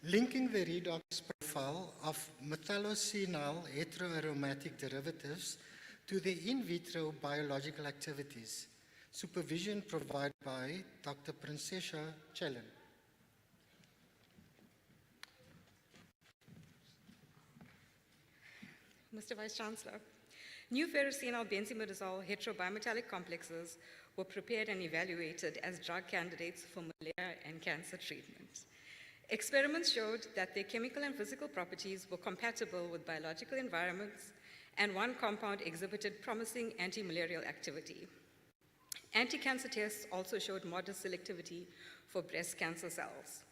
linking the redox profile of methylocenyl heteroaromatic derivatives to their in vitro biological activities. Supervision provided by Dr. Princesha Chellen. Mr. Vice-Chancellor, new ferrocyanol benzimidazole heterobimetallic complexes were prepared and evaluated as drug candidates for malaria and cancer treatment. Experiments showed that their chemical and physical properties were compatible with biological environments, and one compound exhibited promising anti-malarial activity. Anti-cancer tests also showed modest selectivity for breast cancer cells.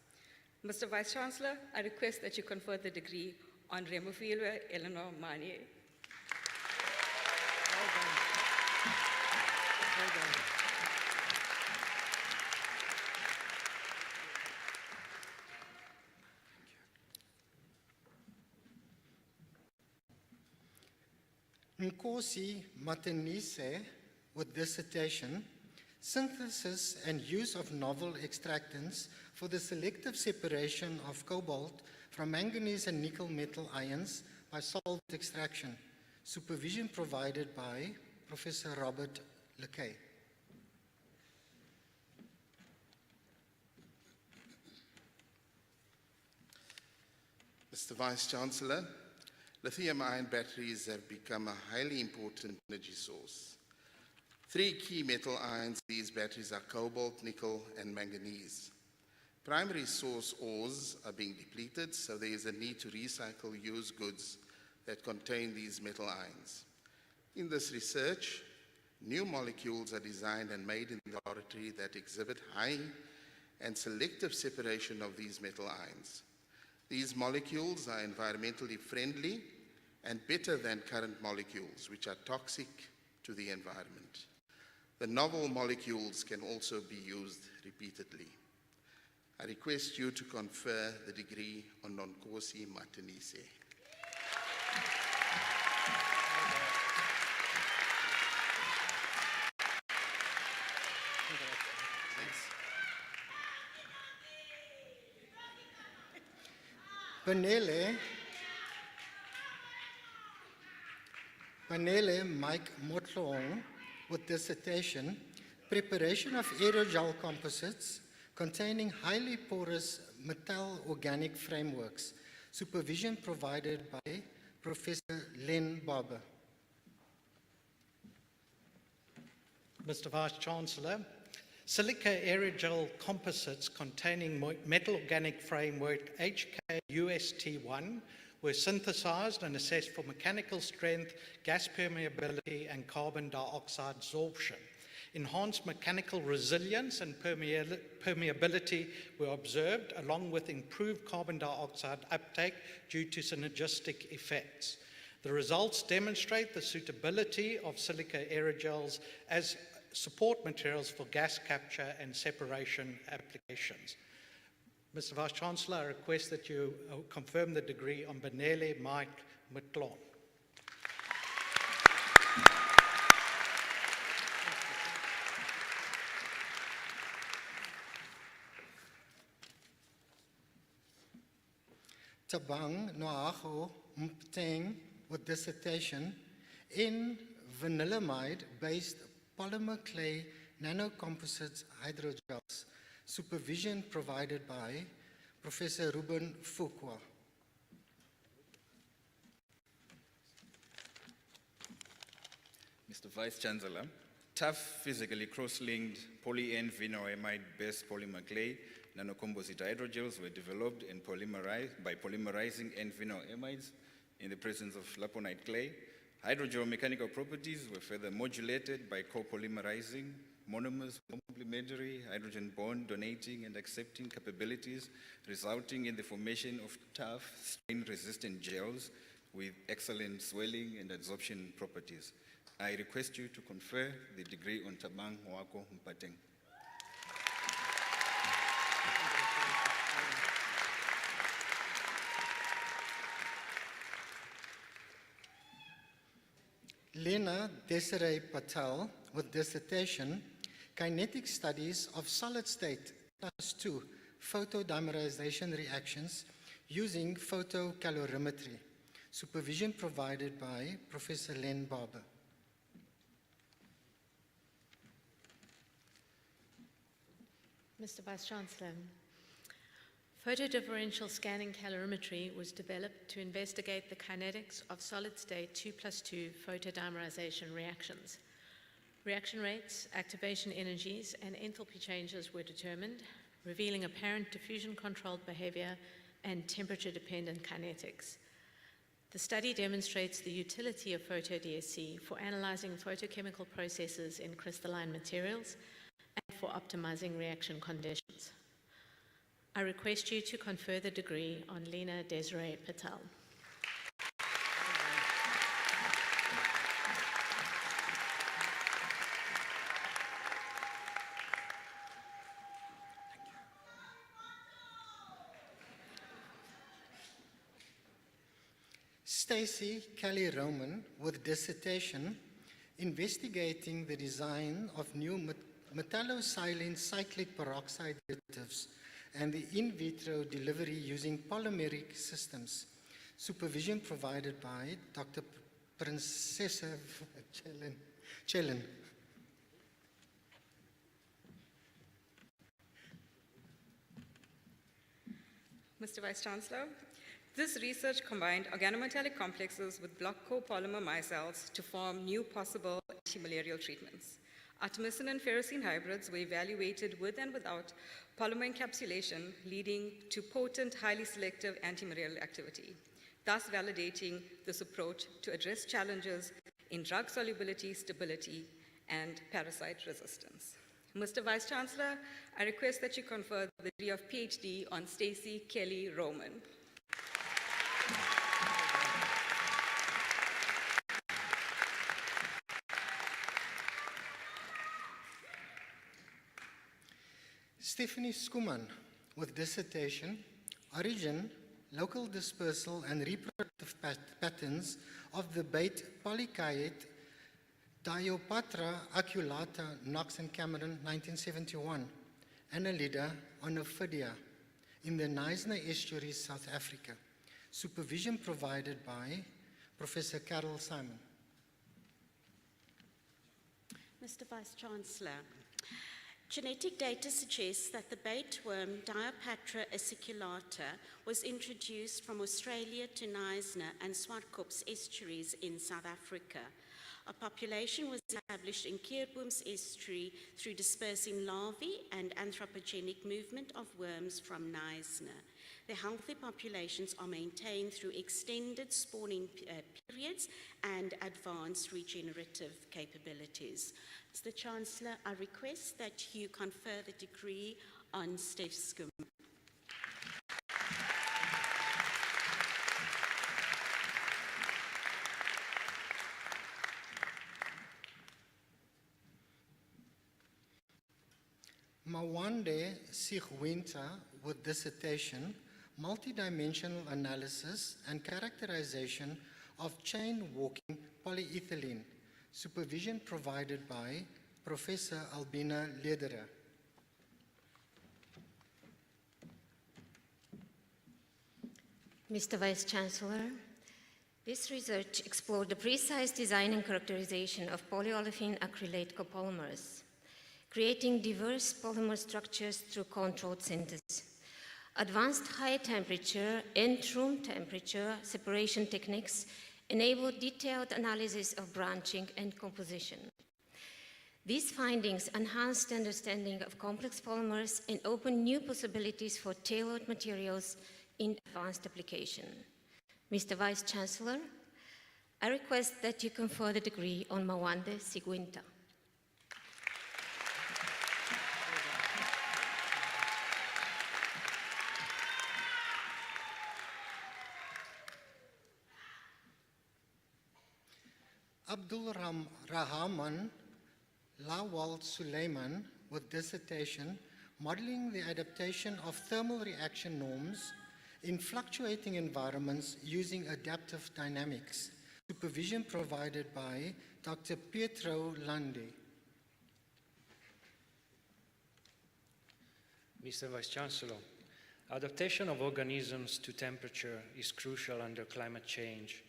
Mr. Vice-Chancellor, I request that you confer the degree on Remofilwe Eleanor Manye. Nkosi Matenise with dissertation, synthesis and use of novel extractants for the selective separation of cobalt from manganese and nickel metal ions by solvent extraction. Supervision provided by Professor Robert Lekay. Mr. Vice-Chancellor, lithium-ion batteries have become a highly important energy source. Three key metal ions in these batteries are cobalt, nickel, and manganese. Primary source ores are being depleted, so there is a need to recycle used goods that contain these metal ions. In this research, new molecules are designed and made in the laboratory that exhibit high and selective separation of these metal ions. These molecules are environmentally friendly and better than current molecules, which are toxic to the environment. The novel molecules can also be used repeatedly. I request you to confer the degree on Nonkosi Matenise. Panele Mike Motlong with dissertation, preparation of aerogel composites containing highly porous metal organic frameworks. Supervision provided by Professor Len Barber. Mr. Vice-Chancellor, silica aerogel composites containing metal organic framework HKUST1 were synthesized and assessed for mechanical strength, gas permeability, and carbon dioxide absorption. Enhanced mechanical resilience and permeability were observed, along with improved carbon dioxide uptake due to synergistic effects. The results demonstrate the suitability of silica aerogels as support materials for gas capture and separation applications. Mr. Vice-Chancellor, I request that you confirm the degree on Benele Mike Motlong. Tabang Noago Mpteng with dissertation in vanillamide-based polymer clay nanocomposite hydrogels, supervision provided by Professor Ruben Fuqua. Mr. Vice Chancellor, tough, physically cross-linked poly-N vinylamide-based polymer clay nanocomposite hydrogels were developed and polymerized by polymerizing N-vinyl-amides in the presence of laponite clay. Hydrogel mechanical properties were further modulated by copolymerizing monomers, complementary hydrogen bond donating and accepting capabilities, resulting in the formation of tough, strain-resistant gels with excellent swelling and adsorption properties. I request you to confer the degree on Tabang Noago Mpateng. Lena Desiree Patel with dissertation, Kinetic Studies of Solid-State +2 Photodimerization Reactions using Photocalorimetry. Supervision provided by Professor Len Barber. Mr. Vice-Chancellor, photodifferential scanning calorimetry was developed to investigate the kinetics of solid-state 2+2 photodimerization reactions. Reaction rates, activation energies, and enthalpy changes were determined, revealing apparent diffusion-controlled behavior and temperature-dependent kinetics. The study demonstrates the utility of photo-DSC for analyzing photochemical processes in crystalline materials and for optimizing reaction conditions. I request you to confer the degree on Lena Desiree Patel. Stacy Kelly Roman with dissertation investigating the design of new metallosilane cyclic peroxide derivatives and the in vitro delivery using polymeric systems. Supervision provided by Dr. Princesa Chelen. Mr. Vice-Chancellor, this research combined organometallic complexes with block copolymer micelles to form new possible antimalarial treatments. Artemisinin and ferrocene hybrids were evaluated with and without polymer encapsulation, leading to potent, highly selective antimalarial activity, thus validating this approach to address challenges in drug solubility, stability, and parasite resistance. Mr. Vice-Chancellor, I request that you confer the degree of PhD on Stacy Kelly Roman. Stephanie Skuman with dissertation, Origin, Local Dispersal and Reproductive Patterns of the Bait Polychaete Diopatra aculata, Knox and Cameron, 1971, Annelida onophidia in the Knysna Estuary, South Africa. Supervision provided by Professor Carol Simon. Mr. Vice-Chancellor, genetic data suggests that the bait worm Diopatra aciculata was introduced from Australia to Knysna and Swartkops estuaries in South Africa. A population was established in Keurboom's estuary through dispersing larvae and anthropogenic movement of worms from Knysna. The healthy populations are maintained through extended spawning periods and advanced regenerative capabilities. Mr. Chancellor, I request that you confer the degree on Steph Skuman. Mawande Sigwinta with dissertation, multidimensional analysis and characterization of chain-walking polyethylene. Supervision provided by Professor Albina Lederer. Mr. Vice Chancellor, this research explored the precise design and characterization of polyolefin acrylate copolymers, creating diverse polymer structures through controlled synthesis. Advanced high temperature and room temperature separation techniques enable detailed analysis of branching and composition. These findings enhanced understanding of complex polymers and open new possibilities for tailored materials in advanced application. Mr. Vice Chancellor, I request that you confer the degree on Mawande Sigwinta. Abdul Rahman Lawal Suleiman with dissertation modeling the adaptation of thermal reaction norms in fluctuating environments using adaptive dynamics. Supervision provided by Dr. Pietro Landi. Mr. Vice Chancellor, adaptation of organisms to temperature is crucial under climate change.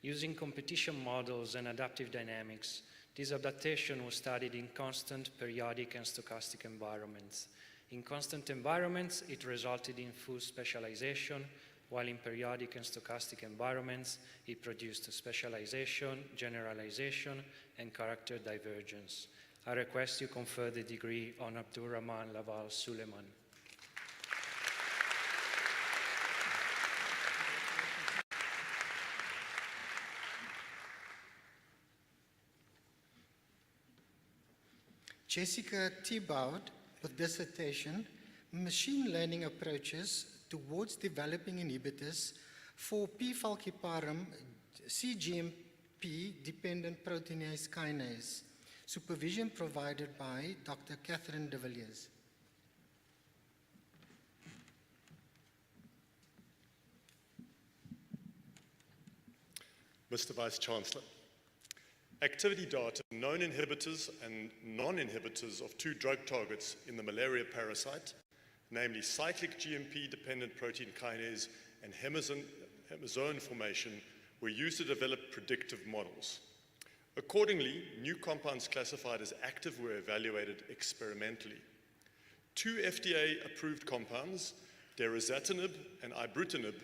Using competition models and adaptive dynamics, this adaptation was studied in constant, periodic, and stochastic environments. In constant environments, it resulted in full specialization, while in periodic and stochastic environments, it produced specialization, generalization, and character divergence. I request you confer the degree on Abdurrahman Lawal Suleiman. Jessica Thibaud with dissertation, machine learning approaches towards developing inhibitors for P. falciparum cGMP-dependent proteinase kinase. Supervision provided by Dr. Catherine de Villiers. Mr. Vice Chancellor, activity data, known inhibitors and non-inhibitors of two drug targets in the malaria parasite, namely cyclic GMP-dependent protein kinase and hemazone formation, were used to develop predictive models. Accordingly, new compounds classified as active were evaluated experimentally. Two FDA-approved compounds, derazatinib and ibrutinib,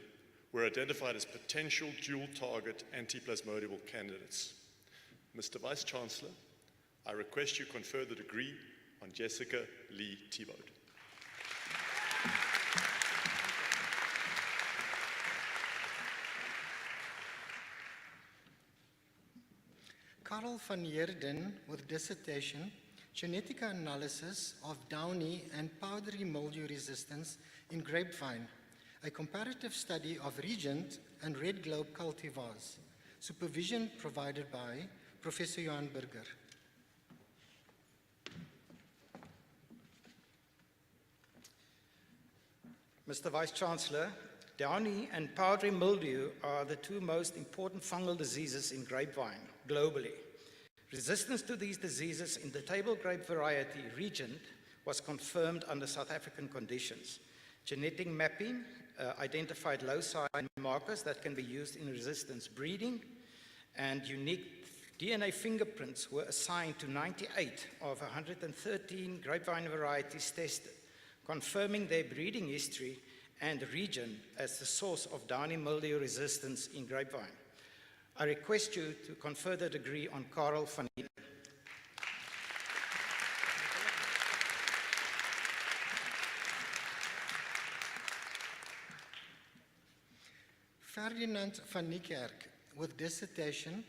were identified as potential dual-target antiplasmodial candidates. Mr. Vice Chancellor, I request you confer the degree on Jessica Lee Thibaud. Karel van Heerden with dissertation, genetic analysis of downy and powdery mildew resistance in grapevine, a comparative study of Regent and Red Globe cultivars. Supervision provided by Professor Johan Burger. Mr. Vice Chancellor, downy and powdery mildew are the two most important fungal diseases in grapevine globally. Resistance to these diseases in the table grape variety Regent was confirmed under South African conditions. Genetic mapping identified loci and markers that can be used in resistance breeding, and unique DNA fingerprints were assigned to 98 of 113 grapevine varieties tested, confirming their breeding history and region as the source of downy mildew resistance in grapevine. I request you to confer the degree on Karel van Heerden. Ferdinand van Niekerk with dissertation,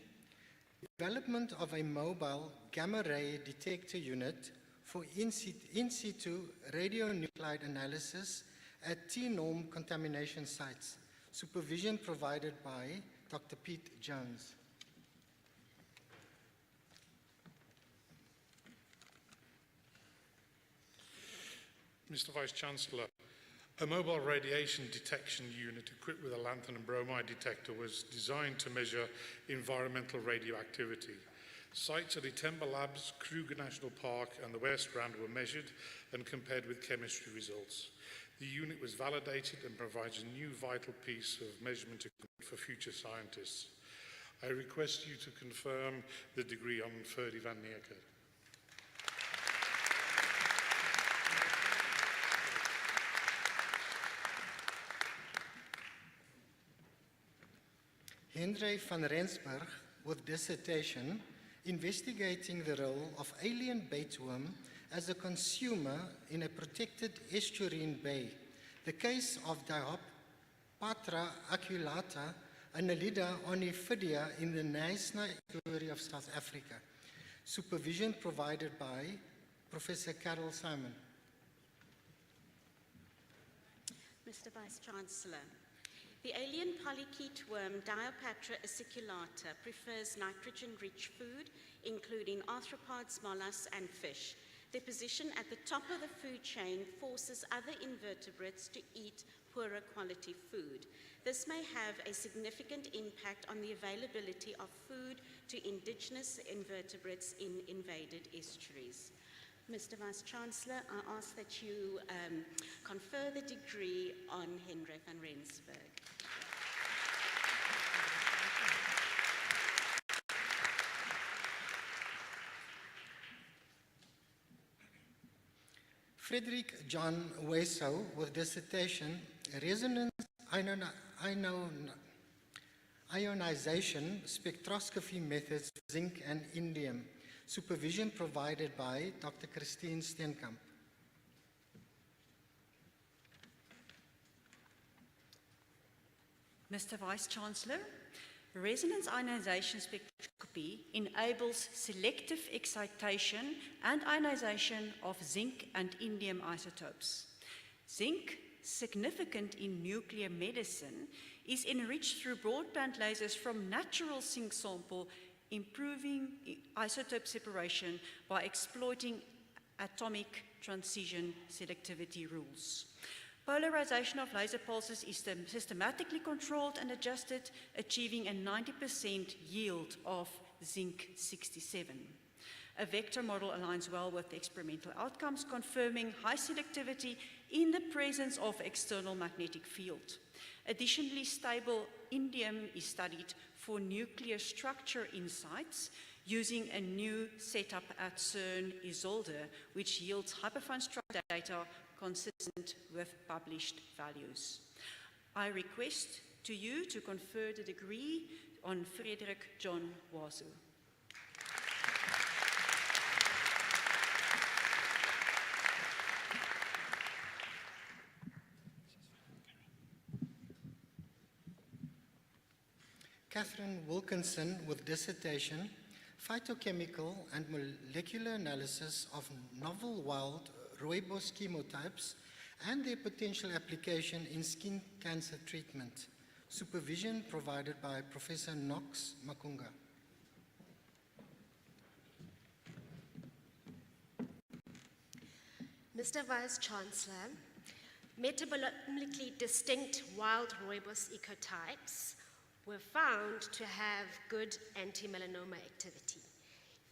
development of a mobile gamma-ray detector unit for in situ radionuclide analysis at T-norm contamination sites. Supervision provided by Dr. Pete Jones. Mr. Vice Chancellor, a mobile radiation detection unit equipped with a lanthanum and bromide detector was designed to measure environmental radioactivity. Sites at Itemba Labs, Kruger National Park and the West Rand were measured and compared with chemistry results. The unit was validated and provides a new vital piece of measurement equipment for future scientists. I request you to confirm the degree on Ferdy van Niekerk. Henry van Rensburg with dissertation investigating the role of alien baitworm as a consumer in a protected estuarine bay. The case of Diopatra acuata, Annelida oniphidia in the Knysna estuary of South Africa. Supervision provided by Professor Carol Simon. Mr. Vice-Chancellor, the alien polychaete worm Diopatra aciculata prefers nitrogen-rich food, including arthropods, mollusks, and fish. Their position at the top of the food chain forces other invertebrates to eat poorer quality food. This may have a significant impact on the availability of food to indigenous invertebrates in invaded estuaries. Mr. Vice-Chancellor, I ask that you confer the degree on Henry van Rensburg. Frederick John Weso with dissertation, Resonance Ionization Spectroscopy Methods for Zinc and Indium. Supervision provided by Dr. Christine Steenkamp. Mr. Vice-Chancellor, resonance ionization spectroscopy enables selective excitation and ionization of zinc and indium isotopes. Zinc, significant in nuclear medicine, is enriched through broadband lasers from natural zinc sample, improving isotope separation by exploiting atomic transition selectivity rules. Polarization of laser pulses is systematically controlled and adjusted, achieving a 90% yield of zinc-67. A vector model aligns well with the experimental outcomes, confirming high selectivity in the presence of external magnetic field. Additionally, stable indium is studied for nuclear structure insights using a new setup at CERN Isolde, which yields hyperfine structure data consistent with published values. I request to you to confer the degree on Frederick John Wazu. Catherine Wilkinson with dissertation, Phytochemical and Molecular Analysis of Novel Wild Rooibos chemotypes and their potential application in skin cancer treatment. Supervision provided by Professor Knox Makunga. Mr. Vice-Chancellor, metabolically distinct wild rooibos ecotypes were found to have good anti-melanoma activity.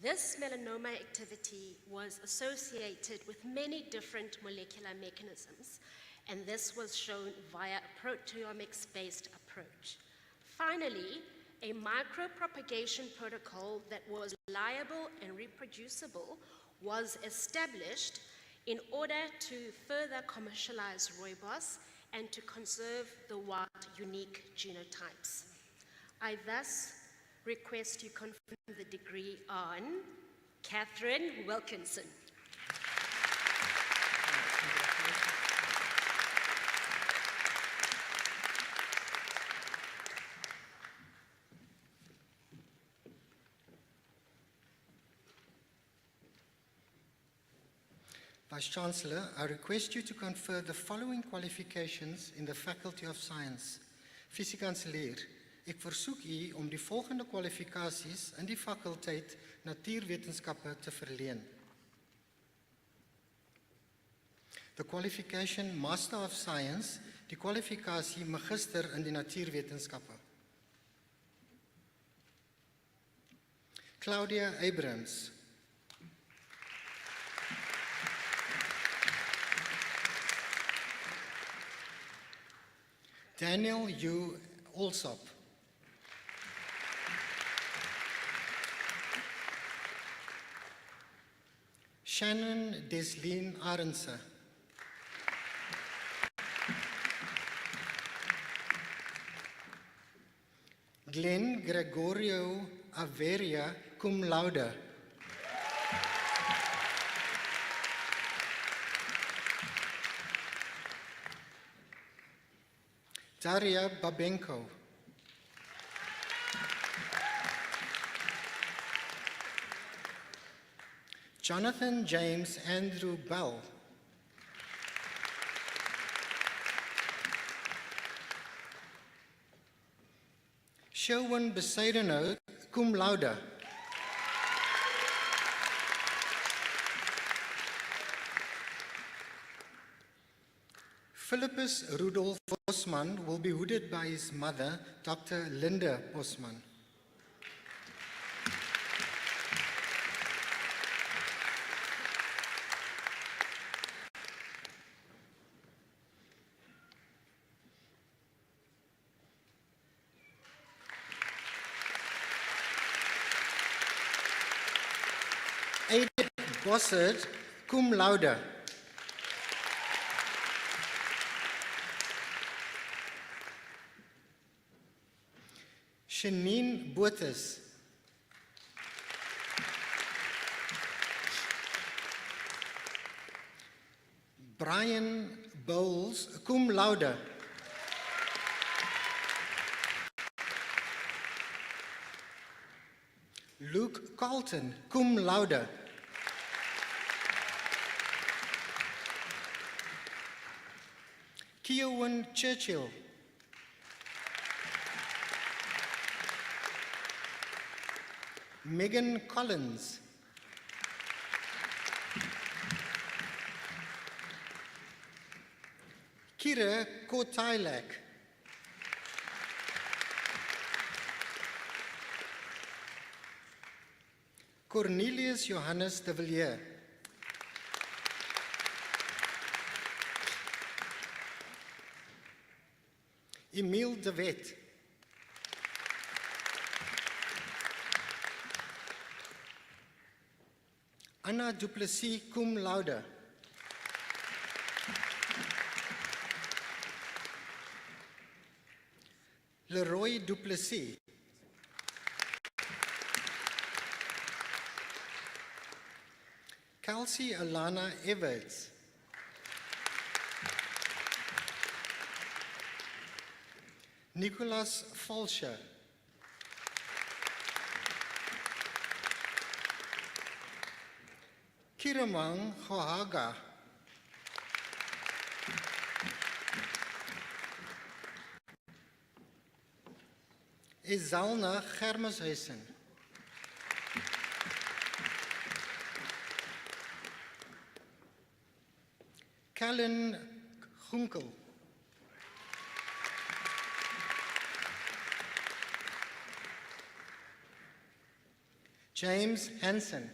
This melanoma activity was associated with many different molecular mechanisms, and this was shown via a proteomics-based approach. Finally, a micropropagation protocol that was reliable and reproducible was established in order to further commercialize rooibos and to conserve the wild unique genotypes. I thus request you confirm the degree on Catherine Wilkinson. Vice-Chancellor, I request you to confer the following qualifications in the Faculty of Science. Vice-Kanselier, ek versoek u om die volgende kwalifikasies in die fakulteit Natuurwetenskappe te verleen. The qualification Master of Science, die kwalifikasie Magister in die Natuurwetenskappe. Claudia Abrams. Daniel U. Alsop. Shannon Desleen Arendse. Glenn Gregorio Averia, cum laude. Daria Babenko. Jonathan James Andrew Bell. Sherwin Besaidenout, cum laude. Philippus Rudolf Bosman will be hooded by his mother, Dr. Linda Bosman. Aiden Bossert, cum laude. Shanine Botes. Brian Bowles, cum laude. Luke Carlton, cum laude. Kiowan Churchill. Megan Collins. Kira Kotailak. Cornelius Johannes de Villiers. Emile de Wet. Anna Duplessis, cum laude. Leroy Duplessis. Kelsey Alana Everts. Nicholas Fulcher. Kiramang Hohaga. Izalna Germeshuisen. Callan Gunkel. James Hansen.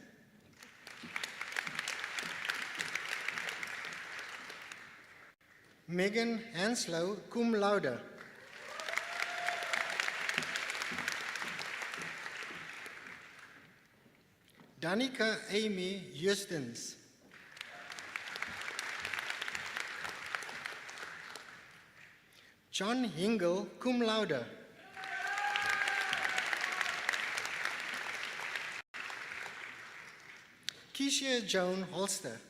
Megan Hanslow, cum laude. Danica Amy Justins. John Hingle, cum laude. Keisha Joan Holster.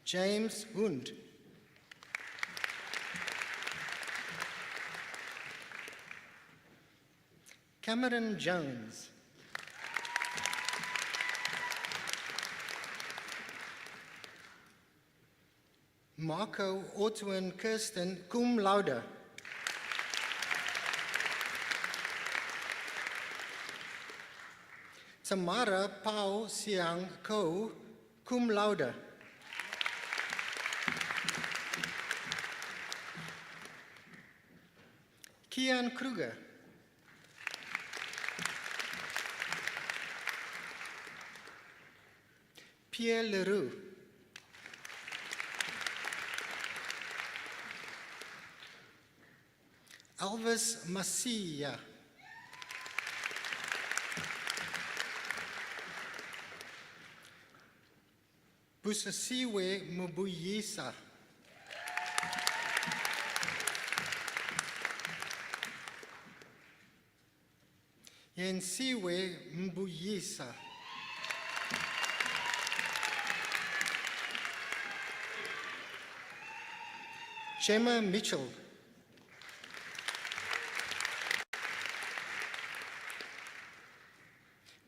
James Hund. Cameron Jones. Marco Otwin Kirsten, cum laude. Tamara Pao Siang Ko, cum laude. Kian Kruger. Pierre Leroux. Elvis Masia. Busisiwe Mbuyisa. Yensiwe Mbuyisa. Gemma Mitchell.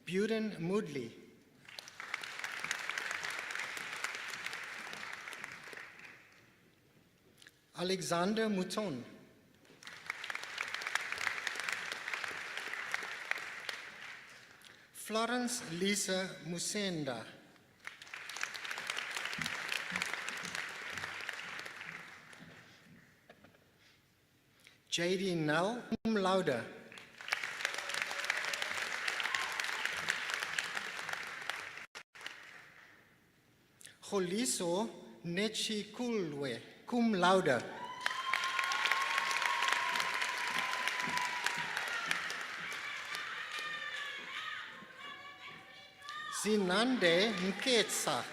Buren Moodley. Alexander Mouton. Florence Lisa Musenda. J.D. Null, cum laude. Goliso Nechikulwe, cum laude. Zinande Nketsa.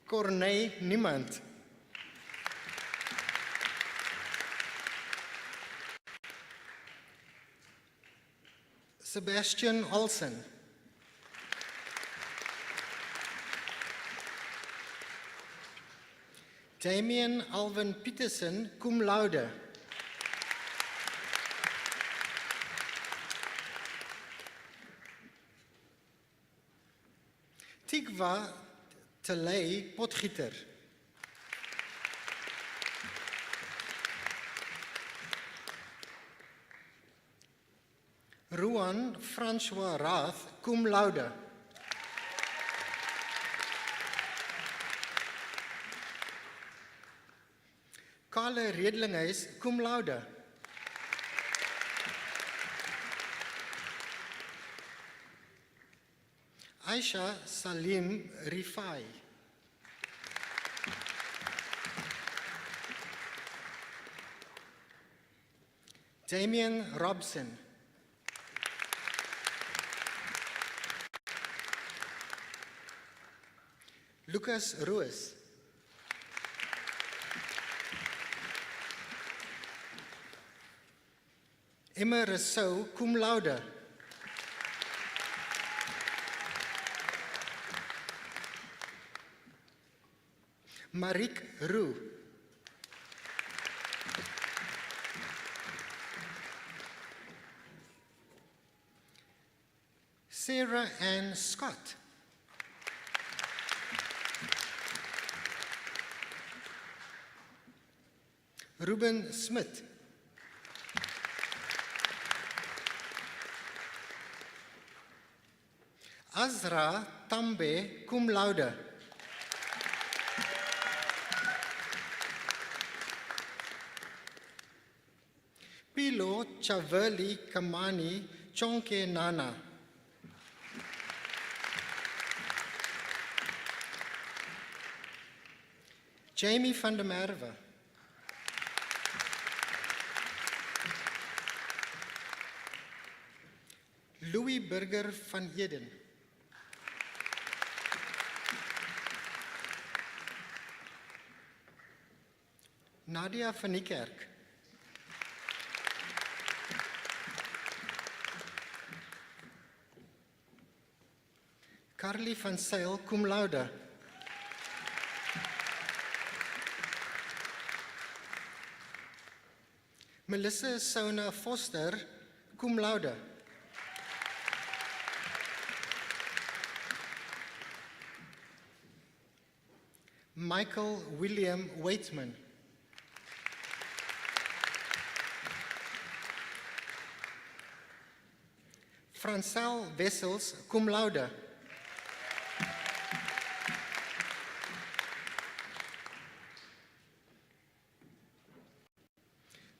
Corneille Niemand. Sebastian Olsen. Damien Alvin Peterson, cum laude. Tikva Telei Potgieter. Ruan François Rath, cum laude. Carle Redlinghuis, cum laude. Aisha Salim Rifai. Damien Robson. Lucas Ruiz. Emma Rousseau, cum laude. Marique Roux. Sarah Ann Scott. Ruben Smith. Azra Tambe, cum laude. Pilo Chaveli Kamani Chonke Nana. Jamie van der Merwe. Louis Burger van Eden. Nadia van Niekerk. Carly van Zyl, cum laude. Melissa Sona Foster, cum laude. Michael William Waitman. Francel Wessels, cum laude.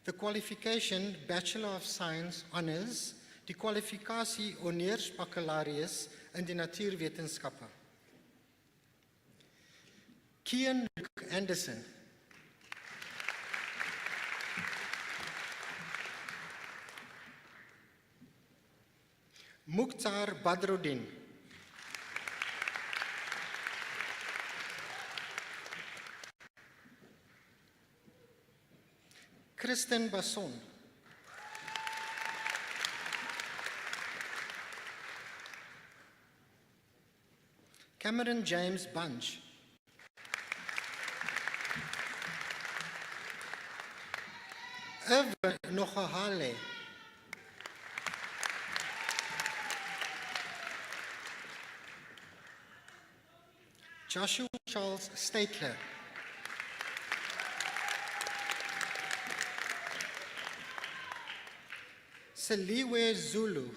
The qualification Bachelor of Science Honours, die kwalifikasie Honeurs Baccalaureus in die natuurwetenskappe. Kian Luke Anderson. Mukhtar Badruddin. Kristen Basson. Cameron James Bunch. Irvin Nohahale. Joshua Charles Statler. Seliwe Zulu.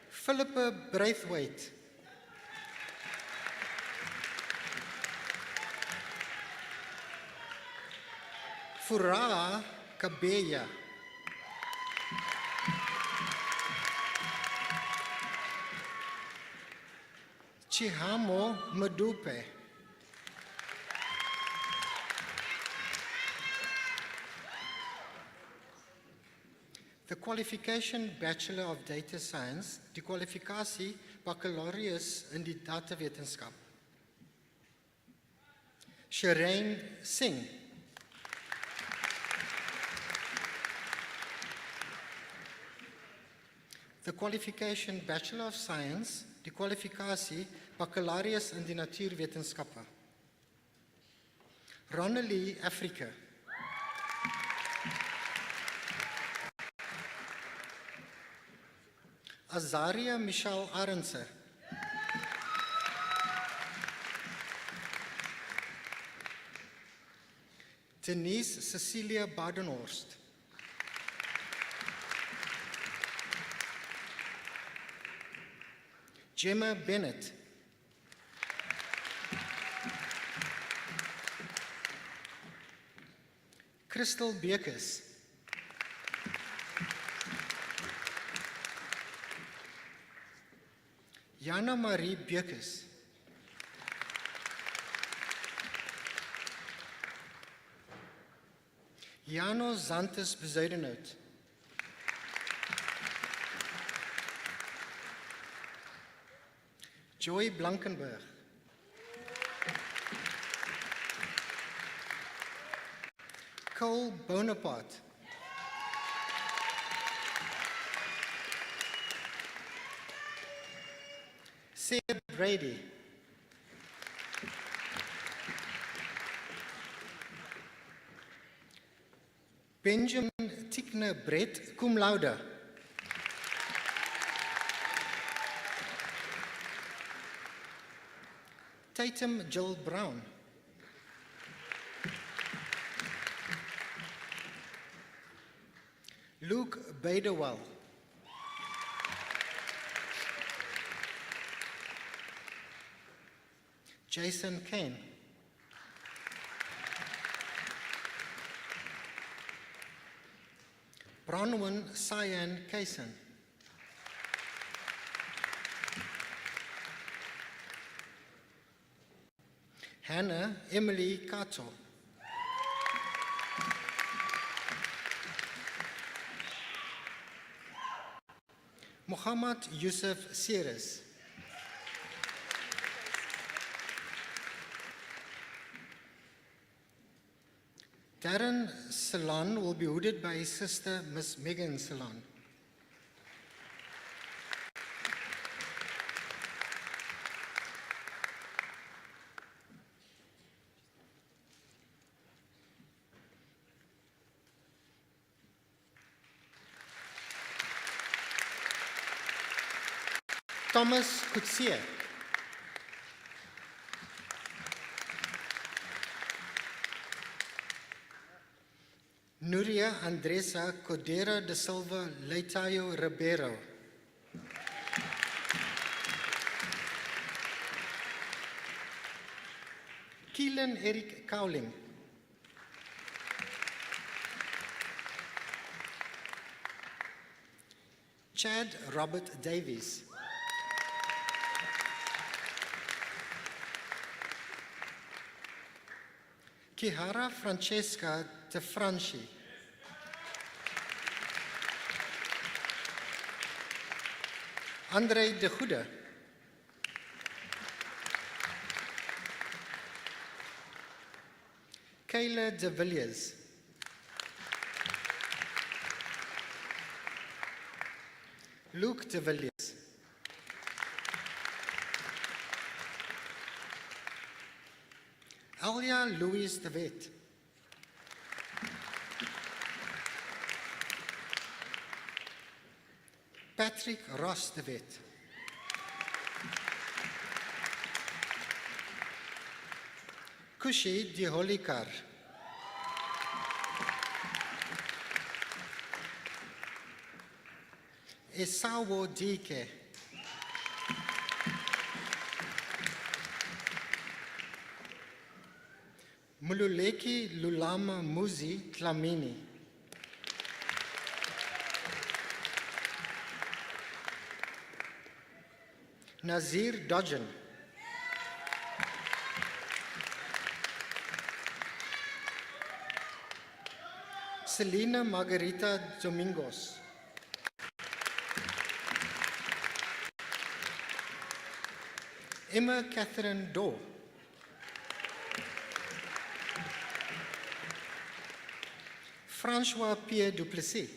Philippa Braithwaite. Furaha Kabeya. Chihamo Madupe. The qualification Bachelor of Data Science, die kwalifikasie Baccalaureus in die Datawetenskap. Shireen Singh. The qualification Bachelor of Science, die kwalifikasie Baccalaureus in die Natuurwetenskappe. Ronnelie Africa. Azaria Michelle Arendse. Denise Cecilia Badenhorst. Gemma Bennett. Crystal Bekes. Jana Marie Bekes. Jano Zantes Bezuidenhout. Joy Blankenberg. Cole Bonaparte. Seb Brady. Benjamin Tikne Brett, cum laude. Tatum Jill Brown. Luke Badewell. Jason Kane. Bronwyn Cyan Kaysen. Hannah Emily Kato. Muhammad Yusuf Siris. Darren Salon will be hooded by his sister, Miss Megan Salon. Thomas Kutsia. Nuria Andresa Codera de Silva Leitayo Ribeiro. Keelan Eric Cowling. Chad Robert Davies. Kihara Francesca De Franchi. André De Goede. Kayla De Villiers. Luke De Villiers. Alia Louise De Wet. Patrick Ross De Wet. Kushi Diholikar. Esawo Dike. Mululeki Lulama Muzi Tlamini. Nazir Dodgen. Selena Margarita Domingos. Emma Catherine Doe. François Pierre Duplessis.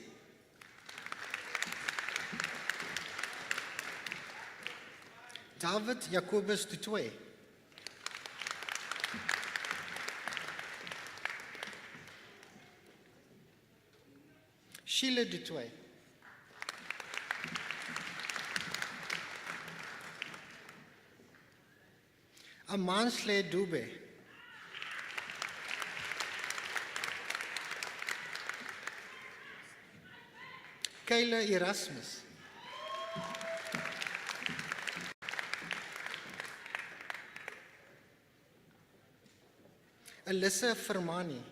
David Jacobus Dutoit. Sheila Dutoit. Amansle Dube. Kayla Erasmus. Alyssa Fermani.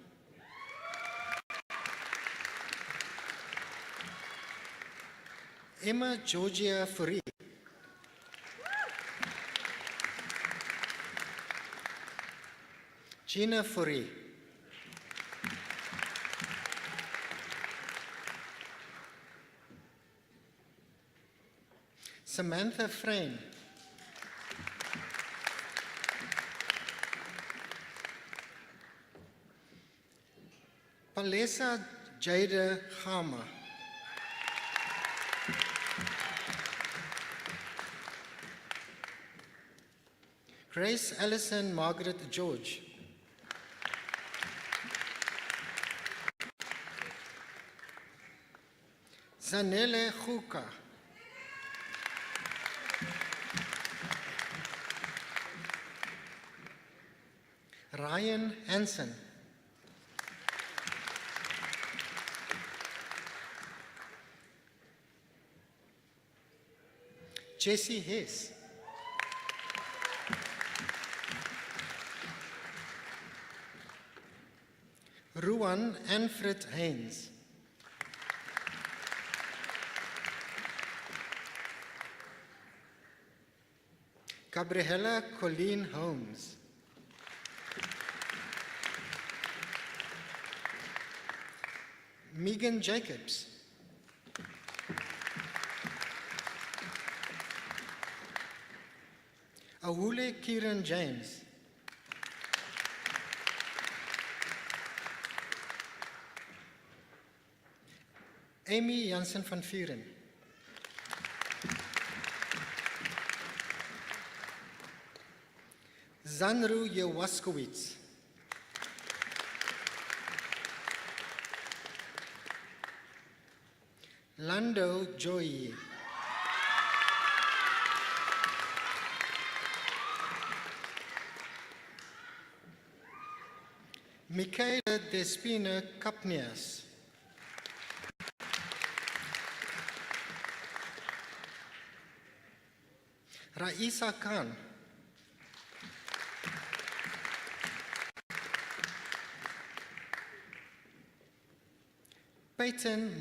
Emma Georgia Fourie. Gina Fourie. Samantha Frayne. Palesa Jada Khama. Grace Allison Margaret George. Zanele Khuka. Ryan Hansen. Jesse Hess. Ruan Anfred Haynes. Gabriella Colleen Holmes. Megan Jacobs. Ahule Kieran James. Amy Jansen van Vuren. Zanru Jewaskowitz. Lando Joy. Michaela Despina Kapnias. Raisa Khan. Peyton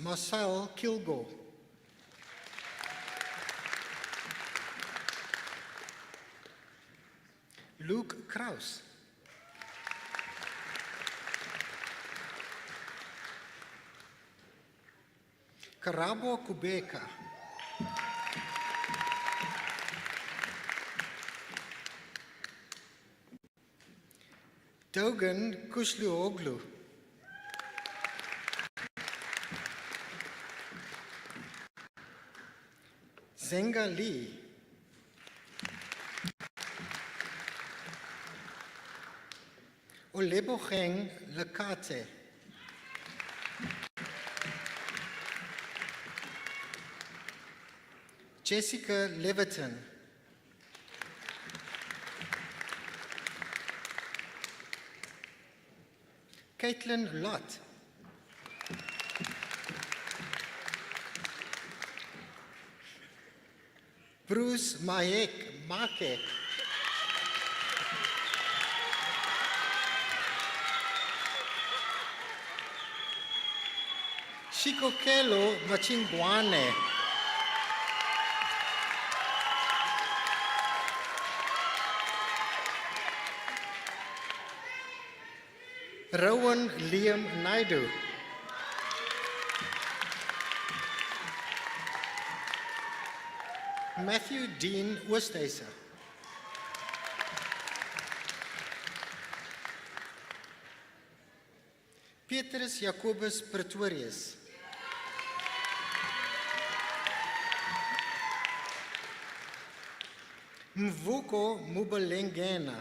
Marcel Kilgore. Luke Kraus. Karabo Kubeka. Dogan Kusluoglu. Zenga Lee. Oleboheng Lekate. Jessica Leviton. Caitlin Lott. Bruce Make. Shikokelo Machingwane. Rowan Liam Naidu. Matthew Dean Oosthuizen. Petrus Jacobus Pretorius. Mvuko Mubelengena.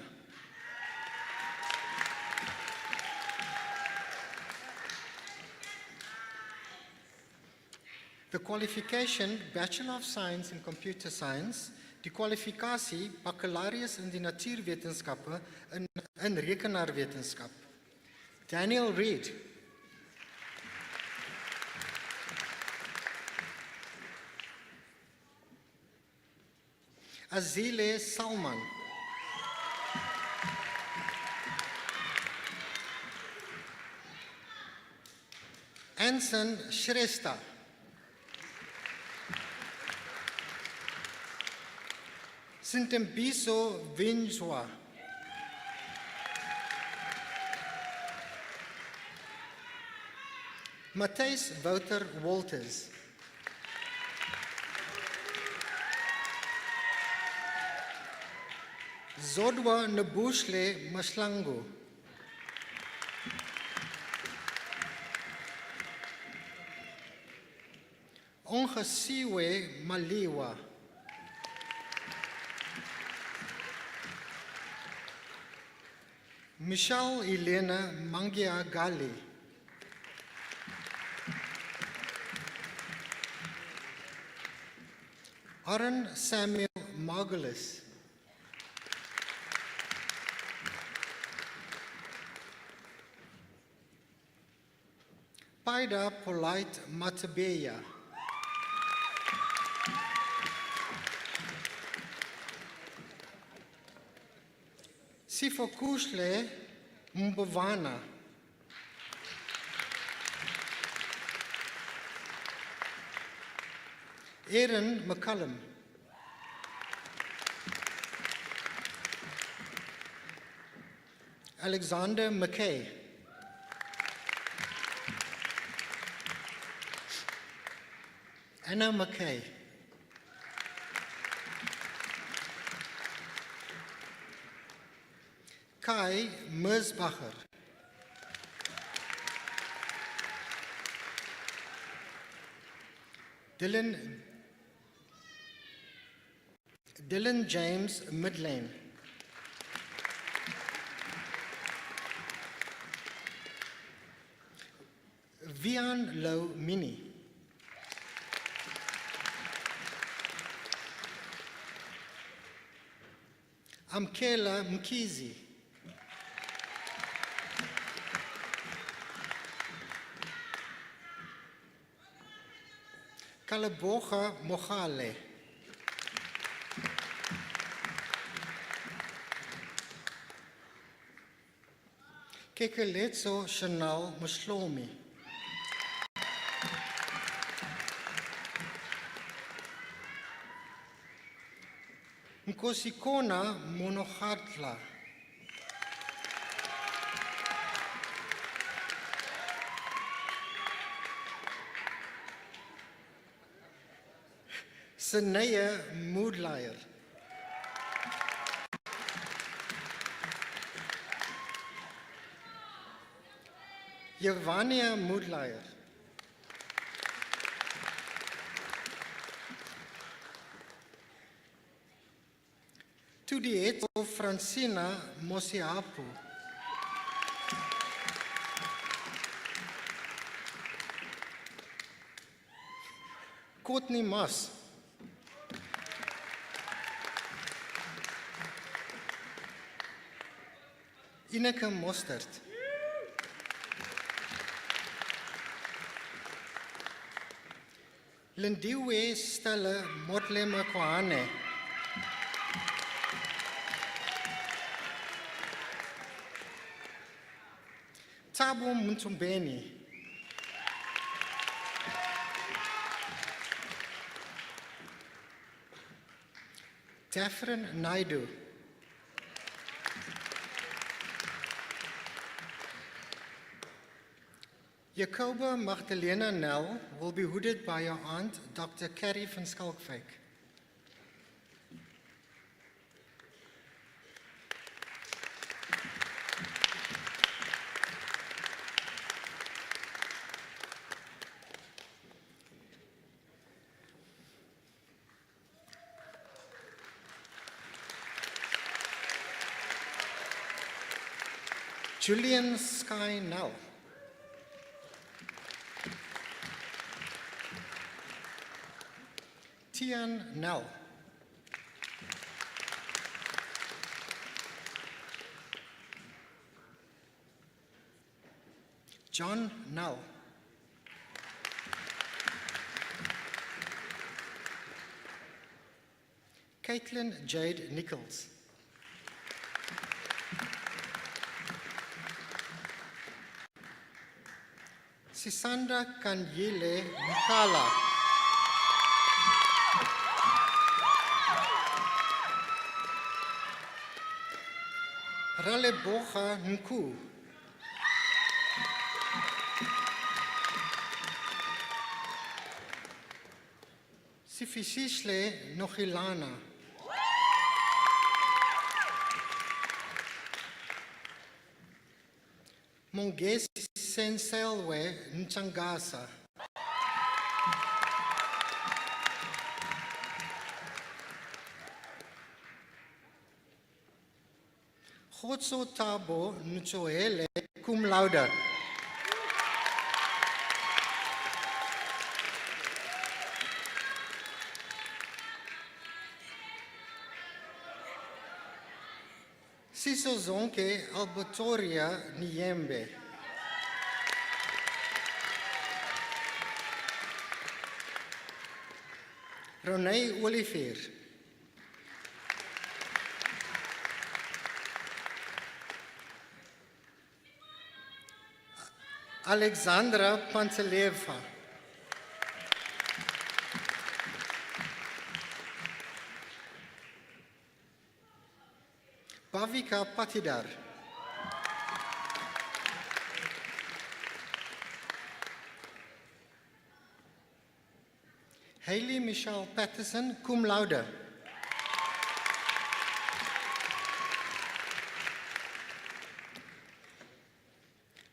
The qualification Bachelor of Science in Computer Science, die kwalifikasie Baccalaureus in die Natuurwetenskappe in Rekenaarwetenskap. Daniel Reed. Azile Salman. Anson Shrestha. Sintembiso Vinjwa. Matthijs Wouter Walters. Zodwa Nebushle Maslangu. Ongesiwe Maliwa. Michelle Elena Mangia Gali. Aaron Samuel Margulis. Paida Polite Matabeya. Sifokushle Mbavana. Aaron McCullum. Alexander McKay. Anna McKay. Kai Mersbacher. Dylan James Midlane. Vian Low Mini. Amkela Mkizi. Kalaboga Mogale. Kekeletso Chanel Muslomi. Nkosikona Monogatla. Sineye Moodlier. Yevania Moodlier. Tudietso Francina Mosiapu. Courtney Moss. Ineke Mostert. Lindiwe Stella Motlema Kohane. Thabo Mtumbeni. Daphne Naidu. Jacoba Magdalena Nel will be hooded by her aunt, Dr. Carrie van Skalkwyk. Julian Sky Nell. Tian Nell. John Nell. Caitlin Jade Nichols. Sisanda Kanyile Mkala. Raleboga Nku. Sifisishle Nohilana. Mongesi Senselwe Nchangasa. Khotso Tabo Nchoele cum laude. Siso Zonke Albertoria Niembe. Ronay Olivier. Alexandra Panteleva. Bhavika Patidar. Hayley Michelle Patterson, cum laude.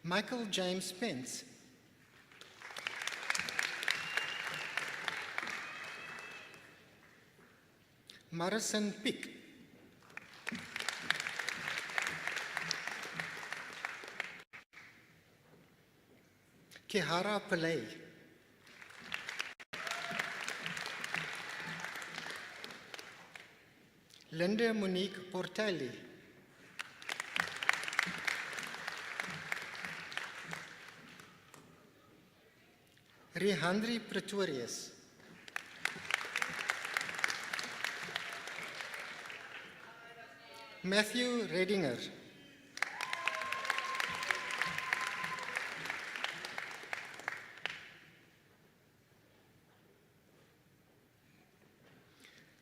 Michael James Spence. Marison Pick. Kihara Pillay. Linda Monique Portelli. Rihandri Pretorius. Matthew Redinger.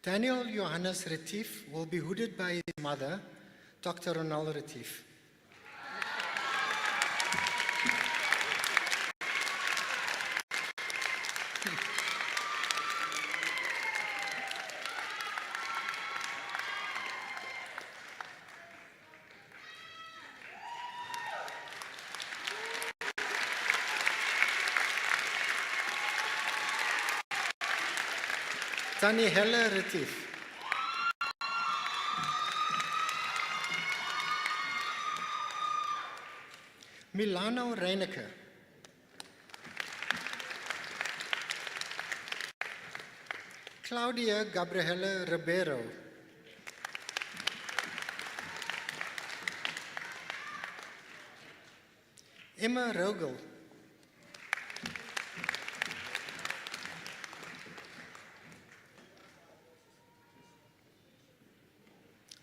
Daniel Johannes Retief will be hooded by his mother, Dr. Ronald Retief. Tannie Helle Retief. Milano Reineke. Claudia Gabriela Ribeiro. Emma Rogel.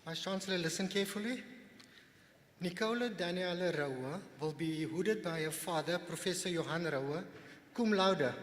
Vice Chancellor, listen carefully. Nicola Daniela Rowe will be hooded by her father, Professor Johan Rowe, cum laude.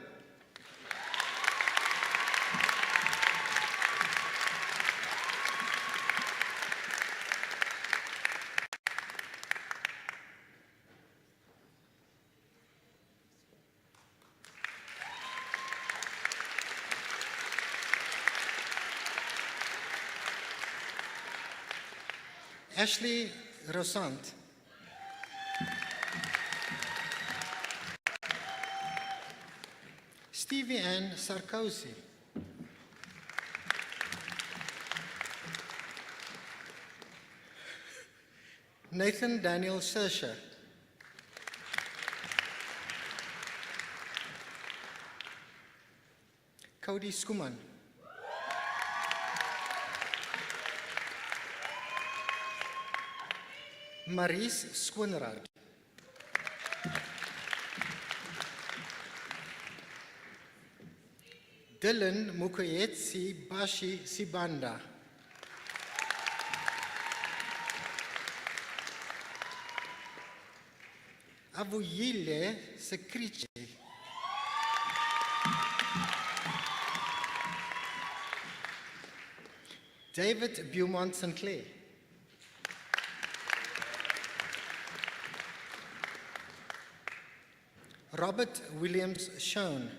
Ashley Rosant. Stevie Ann Sarkozy. Nathan Daniel Sersha. Cody Skuman. Maries Skoenraad. Dylan Mukoyetsi Bashi Sibanda. Avuyile Sekriche. David Beaumont Sinclair. Robert Williams Schoen.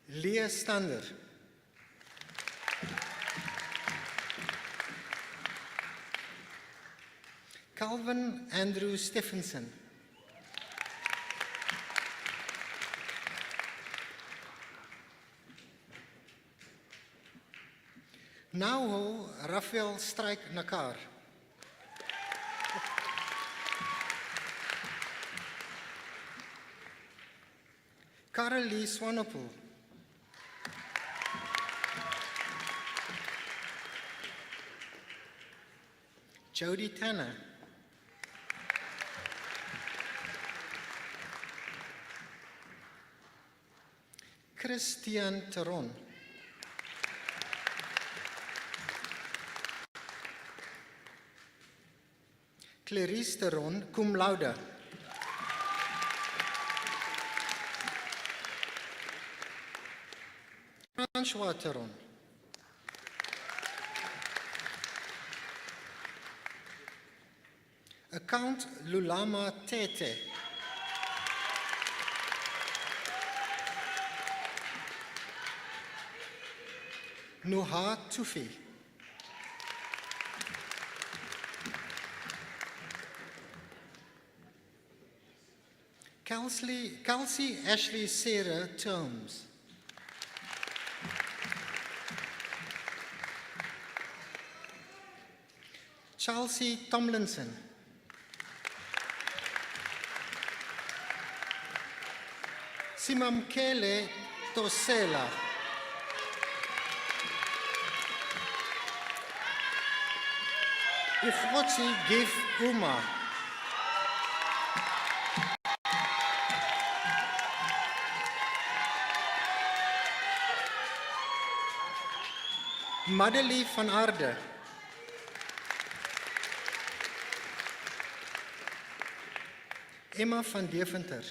Leah Stander. Calvin Andrew Stephenson. Now Raphael Strijk Nakar. Karel Lee Swanepoel. Jody Tanner. Christian Teron. Clarice Teron, cum laude. François Teron. Account Lulama Tete. Nuha Tufi. Kelsey Ashley Sarah Terms. Chelsea Tomlinson. Simamkele Tosela. Ifotsi Gif Uma. Madelie van Aarde. Emma van Deventer.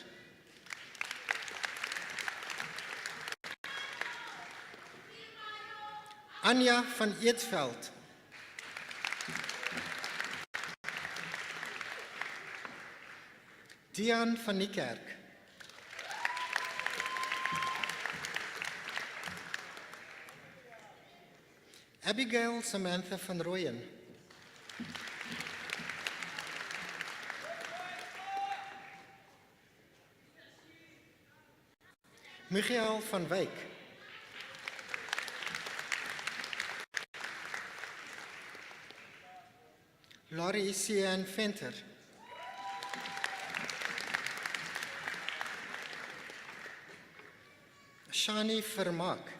Anja van Eetveld. Dian van Niekerk. Abigail Samantha van Rooyen. Michael van Wyk. Laurie Cian Venter. Shani Vermaak.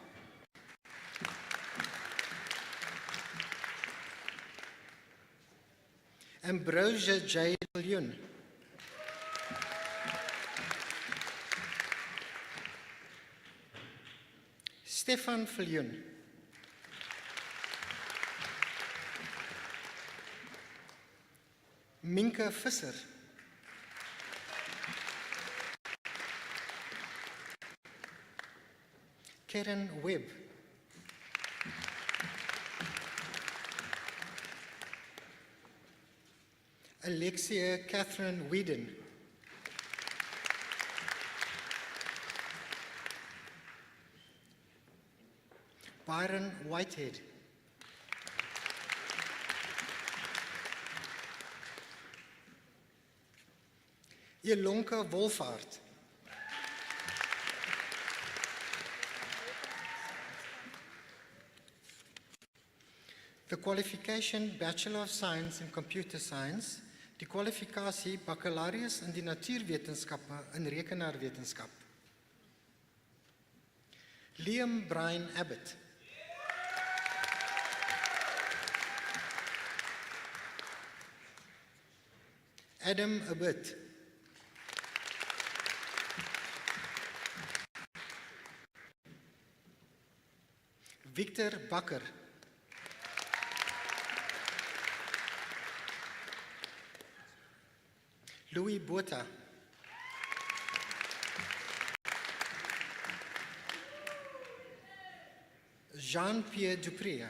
Ambrosia J. Viljoen. Stefan Viljoen. Minke Visser. Karen Webb. Alexia Catherine Whedon. Byron Whitehead. Jelonke Wolfaert. The qualification Bachelor of Science in Computer Science, die kwalifikasie Baccalaureus in die Natuurwetenskappe in Rekenaarwetenskap. Liam Brian Abbott. Adam Abbott. Victor Bakker. Louis Botha. Jean-Pierre Dupré.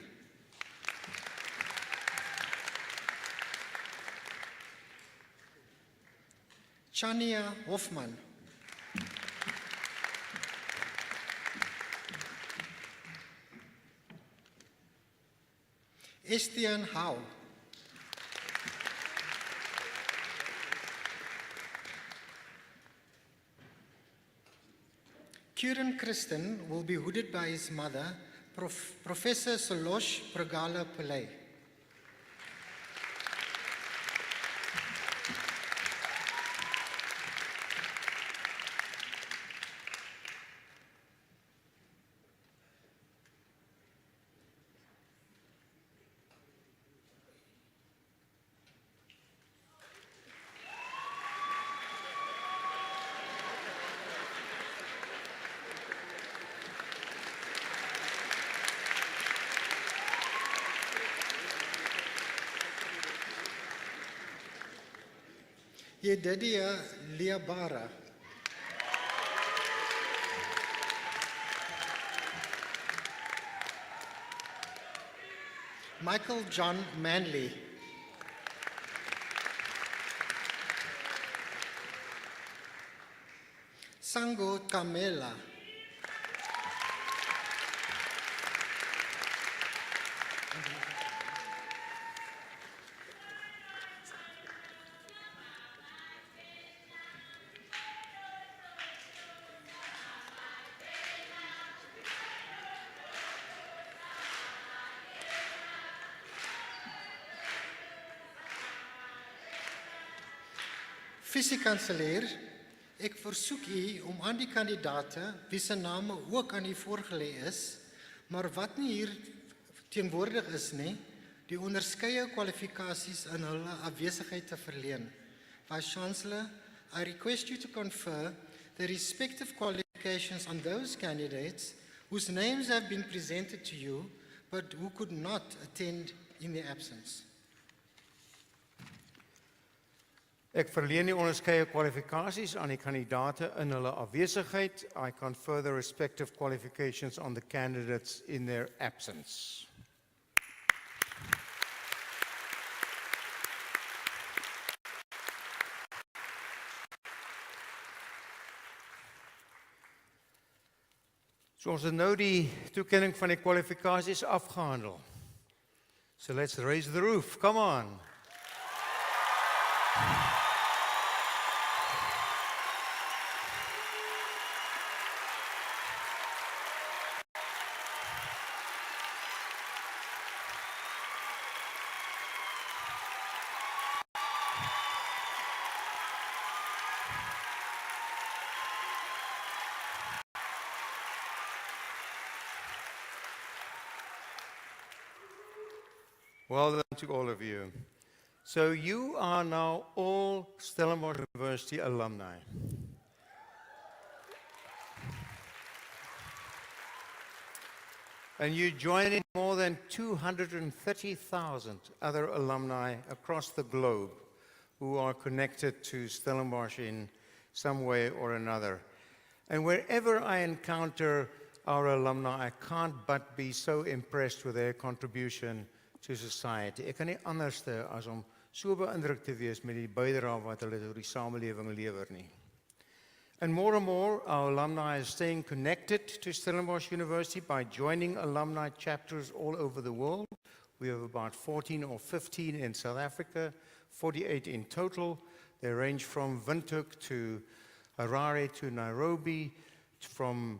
Chania Hofman. Estienne Howe. Kieran Christen will be hooded by his mother, Professor Solange Pragala Pillay. Yedidia Liabara. Michael John Manley. Sango Kamela. Vice-kanselier, ek versoek u om aan die kandidaate wie se name ook aan u voorgelê is, maar wat nie hier teenwoordig is nie, die onderskeie kwalifikasies in hulle afwesigheid te verleen. Vice-Chancellor, I request you to confer the respective qualifications on those candidates whose names have been presented to you, but who could not attend in their absence. Ek verleen die onderskeie kwalifikasies aan die kandidaate in hulle afwesigheid. I confer the respective qualifications on the candidates in their absence. So ons het nou die toekenning van die kwalifikasies afgehandel. So let's raise the roof. Come on. Well done to all of you. So you are now all Stellenbosch University alumni. And you join in more than 230,000 other alumni across the globe who are connected to Stellenbosch in some way or another. And wherever I encounter our alumni, I can't but be so impressed with their contribution to society. Ek kan nie anderste as om so beïndruk te wees met die bydrae wat hulle tot die samelewing lewer nie. And more, our alumni are staying connected to Stellenbosch University by joining alumni chapters all over the world. We have about 14 or 15 in South Africa, 48 in total. They range from Windhoek to Harare to Nairobi, from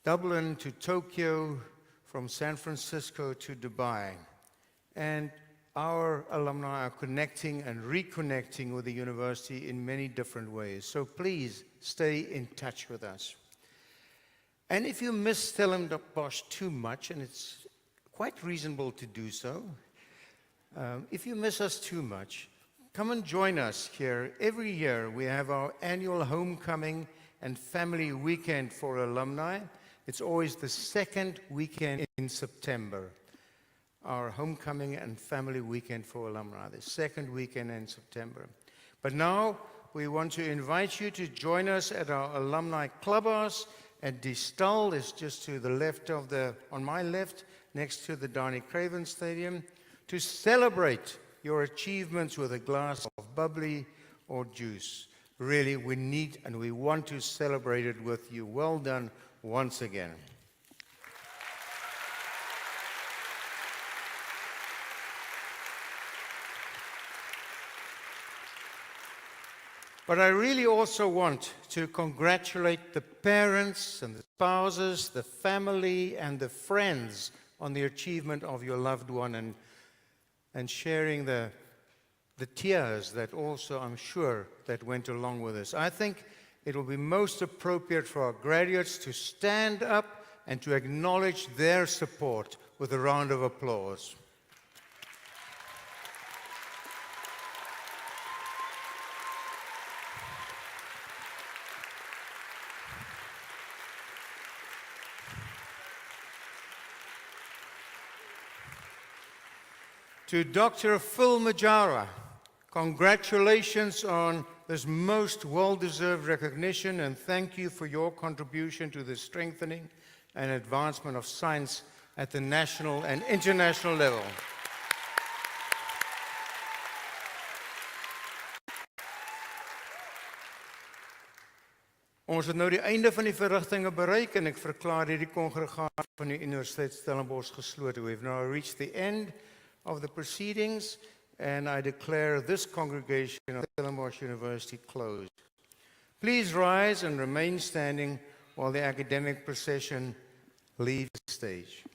Dublin to Tokyo, from San Francisco to Dubai. And our alumni are connecting and reconnecting with the university in many different ways. So please stay in touch with us. And if you miss Stellenbosch too much, and it's quite reasonable to do so, if you miss us too much, come and join us here. Every year we have our annual homecoming and family weekend for alumni. It's always the second weekend in September. Our homecoming and family weekend for alumni, the second weekend in September. But now we want to invite you to join us at our alumni clubhouse at Die Stal. It's just to the left of on my left, next to the Donnie Craven Stadium, to celebrate your achievements with a glass of bubbly or juice. Really, we need and we want to celebrate it with you. Well done once again. But I really also want to congratulate the parents and the spouses, the family and the friends on the achievement of your loved one and sharing the tears that also, I'm sure, that went along with this. I think it will be most appropriate for our graduates to stand up and to acknowledge their support with a round of applause. To Dr. Phil Majara, congratulations on this most well-deserved recognition, and thank you for your contribution to the strengthening and advancement of science at the national and international level. Ons het nou die einde van die verrigtinge bereik en ek verklaar hierdie kongregasie van die Universiteit Stellenbosch geslote. We have now reached the end of the proceedings, and I declare this congregation of Stellenbosch University closed. Please rise and remain standing while the academic procession leaves the stage.